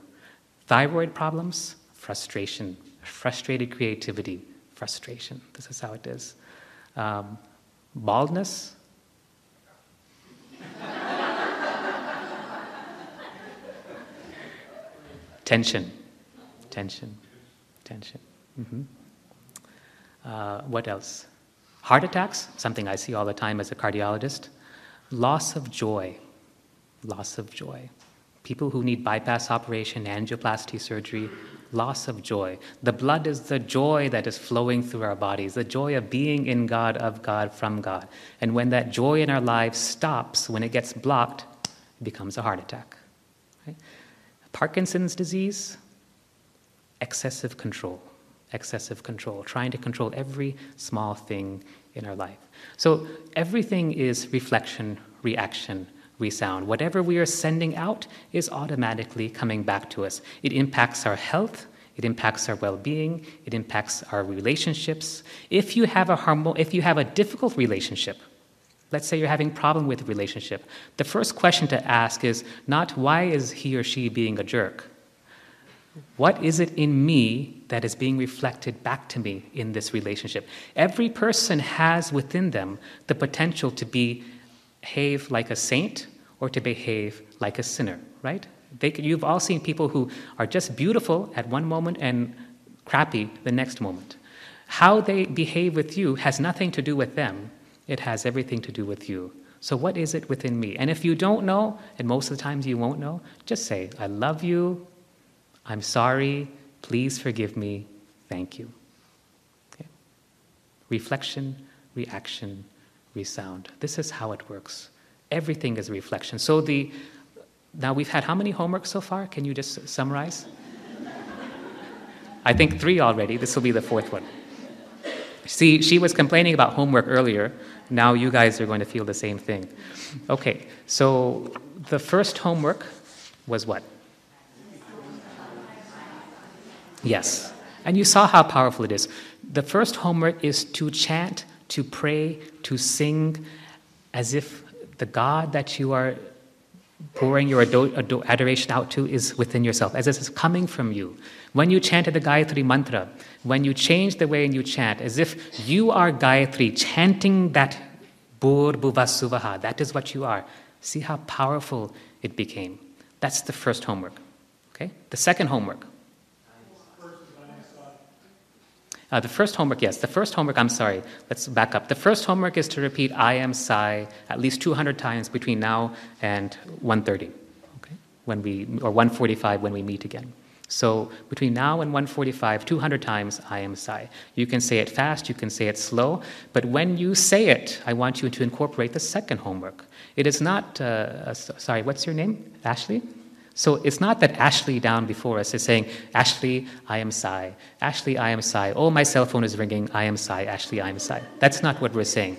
Thyroid problems, frustration, frustrated creativity, frustration. This is how it is. Baldness. Tension. What else? Heart attacks, something I see all the time as a cardiologist. Loss of joy. People who need bypass operation, angioplasty surgery, loss of joy. The blood is the joy that is flowing through our bodies, the joy of being in God, of God, from God. And when that joy in our lives stops, when it gets blocked, it becomes a heart attack. Right? Parkinson's disease, excessive control, trying to control every small thing in our life. So everything is reflection, reaction, resound. Whatever we are sending out is automatically coming back to us. It impacts our health, it impacts our well-being, it impacts our relationships. If you have a difficult relationship, let's say you're having a problem with a relationship, the first question to ask is not why is he or she being a jerk? What is it in me that is being reflected back to me in this relationship? Every person has within them the potential to behave like a saint or to behave like a sinner, right? You've all seen people who are just beautiful at one moment and crappy the next moment. How they behave with you has nothing to do with them. It has everything to do with you. So what is it within me? And if you don't know, and most of the times you won't know, just say, I love you, I'm sorry, please forgive me, thank you. Okay? Reflection, reaction, resound. This is how it works. Everything is a reflection. So now we've had how many homeworks so far? Can you just summarize? I think 3 already. This will be the 4th one. See, she was complaining about homework earlier. Now you guys are going to feel the same thing. Okay, so the first homework was what? Yes. And you saw how powerful it is. The first homework is to chant, to pray, to sing as if the God that you are pouring your adoration out to is within yourself, as if it's coming from you. When you chanted the Gayatri mantra, when you change the way you chant, as if you are Gayatri, chanting that Bhur Bhuva Suvaha, that is what you are. See how powerful it became. That's the first homework. Okay? The second homework. The first homework, I'm sorry, let's back up. The first homework is to repeat I am Sai at least 200 times between now and 1:30, okay? Or 1:45 when we meet again. So between now and 1:45, 200 times I am Sai. You can say it fast, you can say it slow, but when you say it, I want you to incorporate the second homework. It is not, sorry, what's your name? Ashley? So it's not that Ashley down before us is saying, Ashley, I am Sai. Ashley, I am Sai. Oh, my cell phone is ringing. I am Sai. Ashley, I am Sai. That's not what we're saying.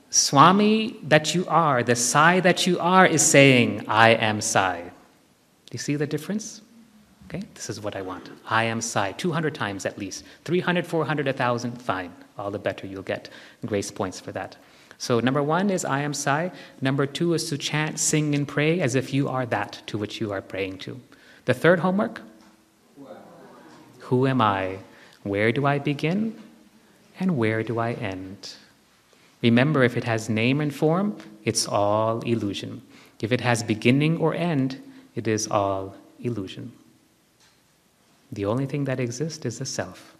Swami that you are, the Sai that you are is saying, I am Sai. Do you see the difference? Okay, this is what I want. I am Sai, 200 times at least. 300, 400, 1,000, fine. All the better you'll get grace points for that. So number 1 is I am Sai. Number 2 is to chant, sing, and pray as if you are that to which you are praying to. The third homework? Who am I? Where do I begin? And where do I end? Remember, if it has name and form, it's all illusion. If it has beginning or end, it is all illusion. The only thing that exists is the self.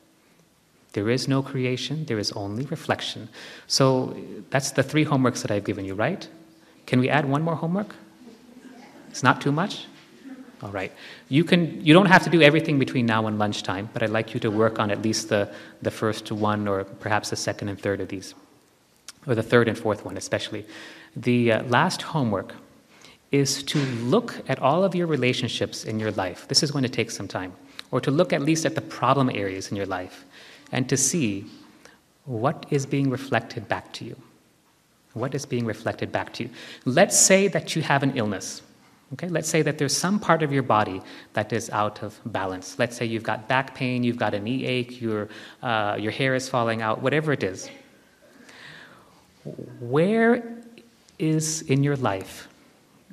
There is no creation, there is only reflection. So that's the 3 homeworks that I've given you, right? Can we add one more homework? It's not too much? All right. You don't have to do everything between now and lunchtime, but I'd like you to work on at least the first one, or perhaps the second and third of these, or the third and fourth one especially. The last homework is to look at all of your relationships in your life. This is going to take some time. Or to look at least at the problem areas in your life and to see what is being reflected back to you. What is being reflected back to you? Let's say that you have an illness. Okay, let's say that there's some part of your body that is out of balance. Let's say you've got back pain, you've got a knee ache, your hair is falling out, whatever it is. Where is in your life?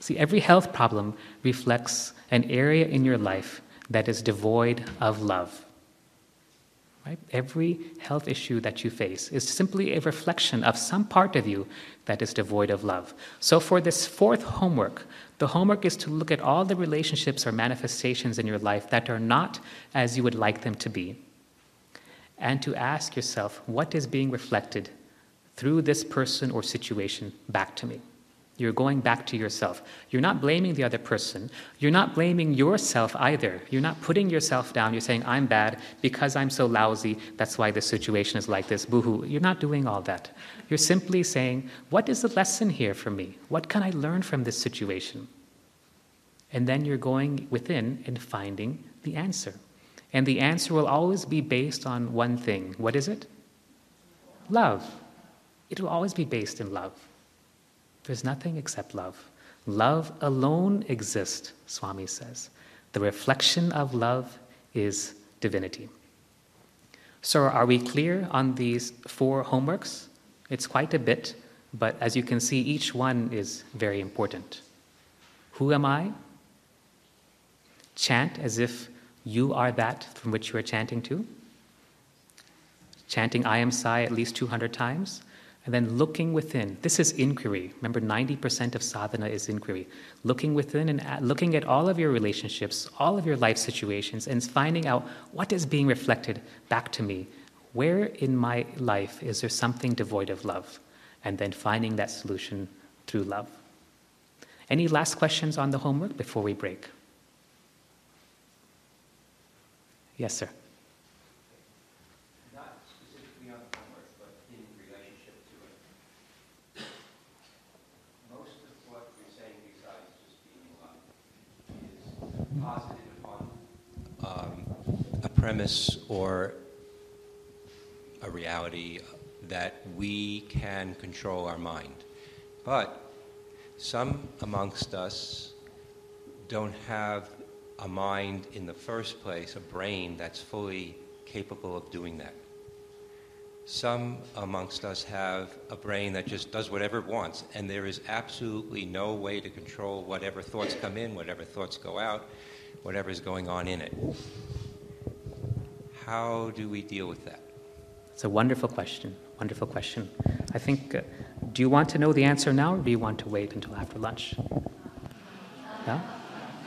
See, every health problem reflects an area in your life that is devoid of love. Right? Every health issue that you face is simply a reflection of some part of you that is devoid of love. So for this fourth homework, the homework is to look at all the relationships or manifestations in your life that are not as you would like them to be, and to ask yourself, what is being reflected through this person or situation back to me? You're going back to yourself. You're not blaming the other person. You're not blaming yourself either. You're not putting yourself down. You're saying, I'm bad because I'm so lousy. That's why this situation is like this. Boo-hoo. You're not doing all that. You're simply saying, what is the lesson here for me? What can I learn from this situation? And then you're going within and finding the answer. And the answer will always be based on one thing. What is it? Love. It will always be based in love. There's nothing except love. Love alone exists, Swami says. The reflection of love is divinity. So are we clear on these 4 homeworks? It's quite a bit, but as you can see, each one is very important. Who am I? Chant as if you are that from which you are chanting to. Chanting I am Sai at least 200 times. And then looking within. This is inquiry. Remember, 90% of sadhana is inquiry. Looking within and looking at all of your relationships, all of your life situations, and finding out what is being reflected back to me. Where in my life is there something devoid of love? And then finding that solution through love. Any last questions on the homework before we break? Yes, sir. Posited upon a premise or a reality that we can control our mind. But some amongst us don't have a mind in the first place, a brain that's fully capable of doing that. Some amongst us have a brain that just does whatever it wants, and there is absolutely no way to control whatever thoughts come in, whatever thoughts go out, whatever is going on in it. How do we deal with that? It's a wonderful question, wonderful question. I think, do you want to know the answer now, or do you want to wait until after lunch? No?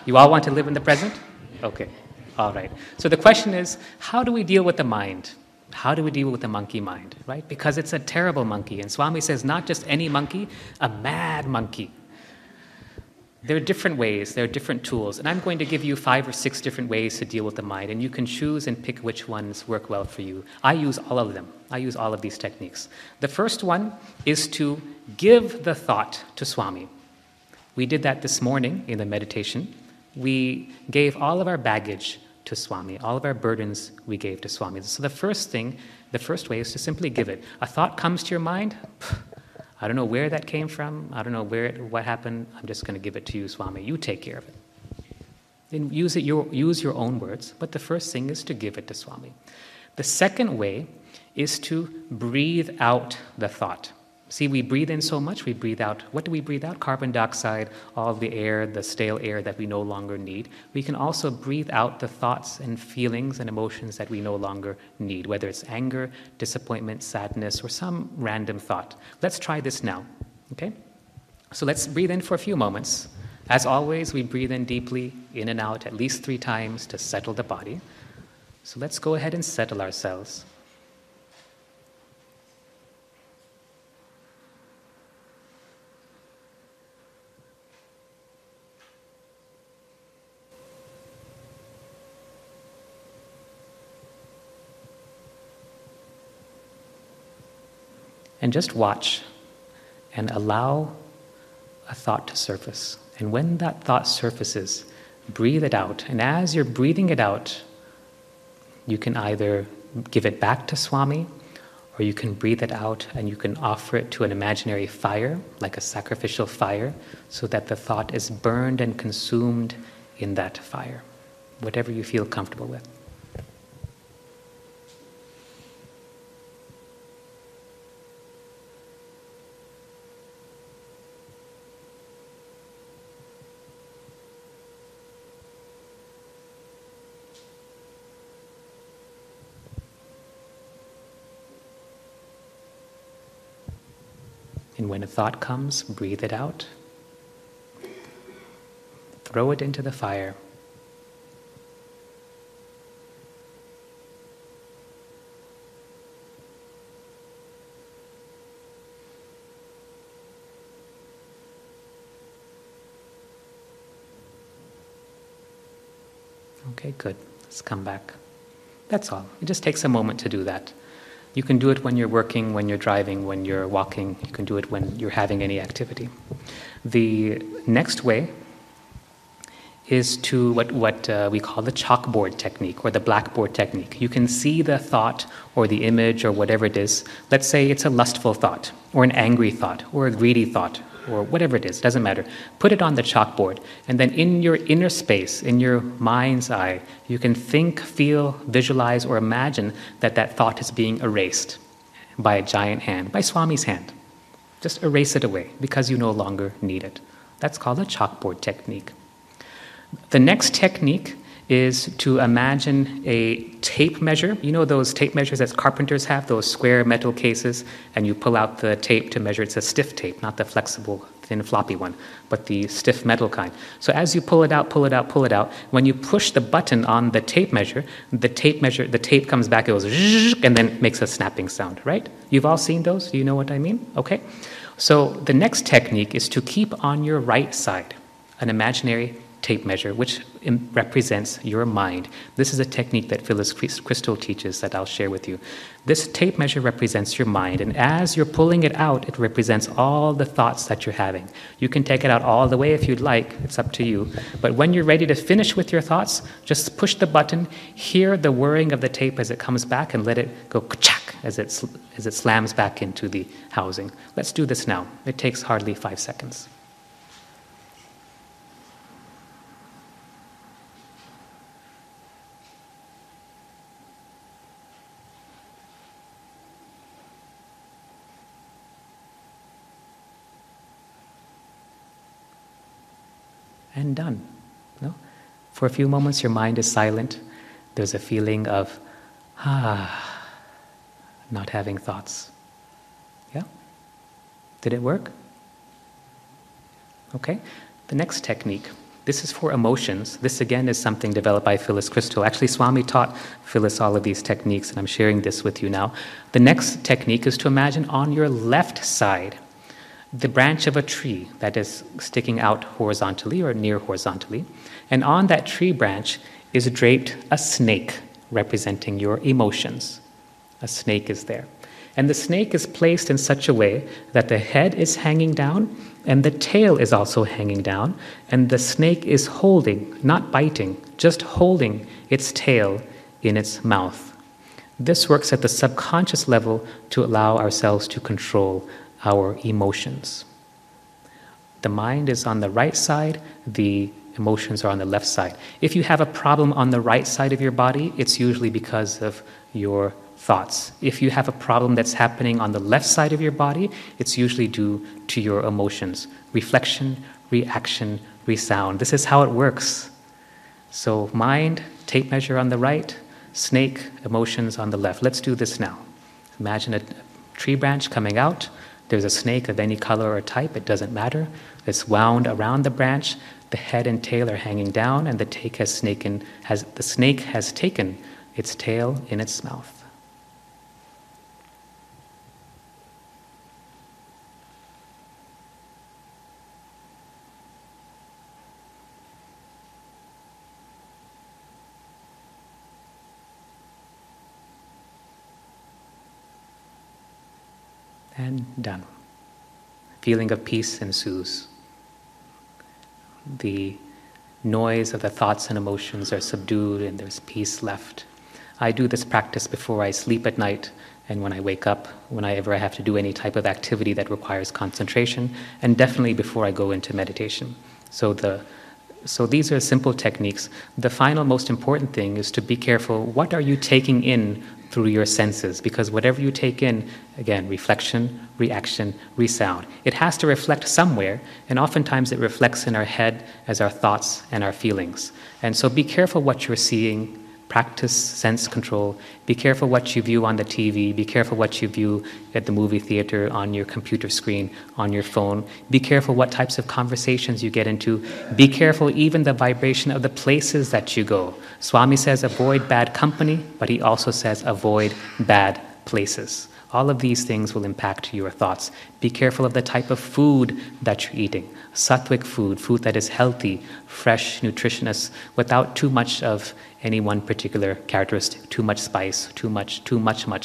You all want to live in the present? Okay, all right. So the question is, how do we deal with the mind? How do we deal with the monkey mind, right? Because it's a terrible monkey. And Swami says not just any monkey, a mad monkey. There are different ways, there are different tools. And I'm going to give you 5 or 6 different ways to deal with the mind. And you can choose and pick which ones work well for you. I use all of them. I use all of these techniques. The first one is to give the thought to Swami. We did that this morning in the meditation. We gave all of our baggage to Swami. All of our burdens we gave to Swami. So the first way is to simply give it. A thought comes to your mind, I don't know where that came from, I don't know what happened, I'm just going to give it to you, Swami. You take care of it. Then use your own words, but the first thing is to give it to Swami. The second way is to breathe out the thought. See, we breathe in so much, we breathe out. What do we breathe out? Carbon dioxide, all of the air, the stale air that we no longer need. We can also breathe out the thoughts and feelings and emotions that we no longer need, whether it's anger, disappointment, sadness, or some random thought. Let's try this now, okay? So let's breathe in for a few moments. As always, we breathe in deeply, in and out, at least 3 times to settle the body. So let's go ahead and settle ourselves. and just watch and allow a thought to surface. And when that thought surfaces, breathe it out. And as you're breathing it out, you can either give it back to Swami, or you can breathe it out and you can offer it to an imaginary fire, like a sacrificial fire, so that the thought is burned and consumed in that fire. Whatever you feel comfortable with. And when a thought comes, breathe it out. Throw it into the fire. Okay, good. Let's come back. That's all. It just takes a moment to do that. You can do it when you're working, when you're driving, when you're walking. You can do it when you're having any activity. The next way is to what we call the chalkboard technique or the blackboard technique. You can see the thought or the image or whatever it is. Let's say it's a lustful thought or an angry thought or a greedy thought or whatever it is, doesn't matter. Put it on the chalkboard, and then in your inner space, in your mind's eye, you can think, feel, visualize, or imagine that that thought is being erased by a giant hand, by Swami's hand. Just erase it away because you no longer need it. That's called a chalkboard technique. The next technique is to imagine a tape measure. You know those tape measures that carpenters have, those square metal cases, and you pull out the tape to measure. It's a stiff tape, not the flexible, thin, floppy one, but the stiff metal kind. So as you pull it out, when you push the button on the tape measure, the tape comes back, it goes zzzz, and then makes a snapping sound, right? You've all seen those? Do you know what I mean? Okay. So the next technique is to keep on your right side an imaginary tape measure, which represents your mind. This is a technique that Phyllis Crystal teaches that I'll share with you. This tape measure represents your mind, and as you're pulling it out, it represents all the thoughts that you're having. You can take it out all the way if you'd like, it's up to you. But when you're ready to finish with your thoughts, just push the button, hear the whirring of the tape as it comes back, and let it go ka-chak as it slams back into the housing. Let's do this now. It takes hardly 5 seconds. And done. No? For a few moments, your mind is silent. There's a feeling of, not having thoughts. Yeah? Did it work? Okay. The next technique. This is for emotions. This again is something developed by Phyllis Crystal. Actually, Swami taught Phyllis all of these techniques, and I'm sharing this with you now. The next technique is to imagine on your left side the branch of a tree that is sticking out horizontally or near horizontally. And on that tree branch is draped a snake representing your emotions. A snake is there. And the snake is placed in such a way that the head is hanging down and the tail is also hanging down, and the snake is holding, not biting, just holding its tail in its mouth. This works at the subconscious level to allow ourselves to control our emotions. The mind is on the right side, the emotions are on the left side. If you have a problem on the right side of your body, it's usually because of your thoughts. If you have a problem that's happening on the left side of your body, it's usually due to your emotions. Reflection, reaction, resound. This is how it works. So mind, tape measure on the right, snake, emotions on the left. Let's do this now. Imagine a tree branch coming out. There's a snake of any color or type, it doesn't matter. It's wound around the branch, the head and tail are hanging down, and the snake has taken its tail in its mouth. and done. Feeling of peace ensues. The noise of the thoughts and emotions are subdued and there's peace left. I do this practice before I sleep at night and when I wake up, whenever I have to do any type of activity that requires concentration, and definitely before I go into meditation. So these are simple techniques. The final most important thing is to be careful, what are you taking in through your senses? Because whatever you take in, again, reflection, reaction, resound, it has to reflect somewhere, and oftentimes it reflects in our head as our thoughts and our feelings. And so be careful what you're seeing. Practice sense control. Be careful what you view on the TV. Be careful what you view at the movie theater, on your computer screen, on your phone. Be careful what types of conversations you get into. Be careful even the vibration of the places that you go. Swami says avoid bad company, but he also says avoid bad places. All of these things will impact your thoughts. Be careful of the type of food that you're eating. Sattvic food, food that is healthy, fresh, nutritious, without too much of any one particular characteristic. Too much spice, too much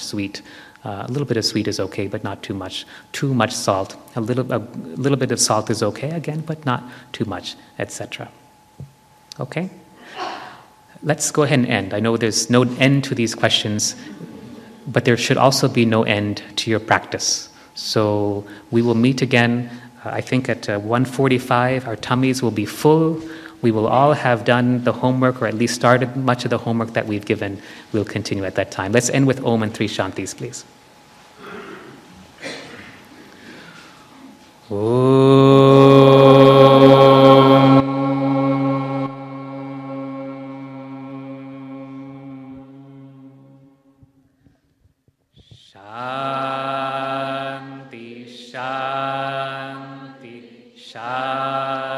sweet. A little bit of sweet is okay, but not too much. Too much salt. A little bit of salt is okay, again, but not too much, etc. Okay? Let's go ahead and end. I know there's no end to these questions, but there should also be no end to your practice. So we will meet again, I think at 1:45. Our tummies will be full. We will all have done the homework, or at least started much of the homework that we've given. We'll continue at that time. Let's end with Om and 3 Shantis, please. Shanti, Shanti, Shanti.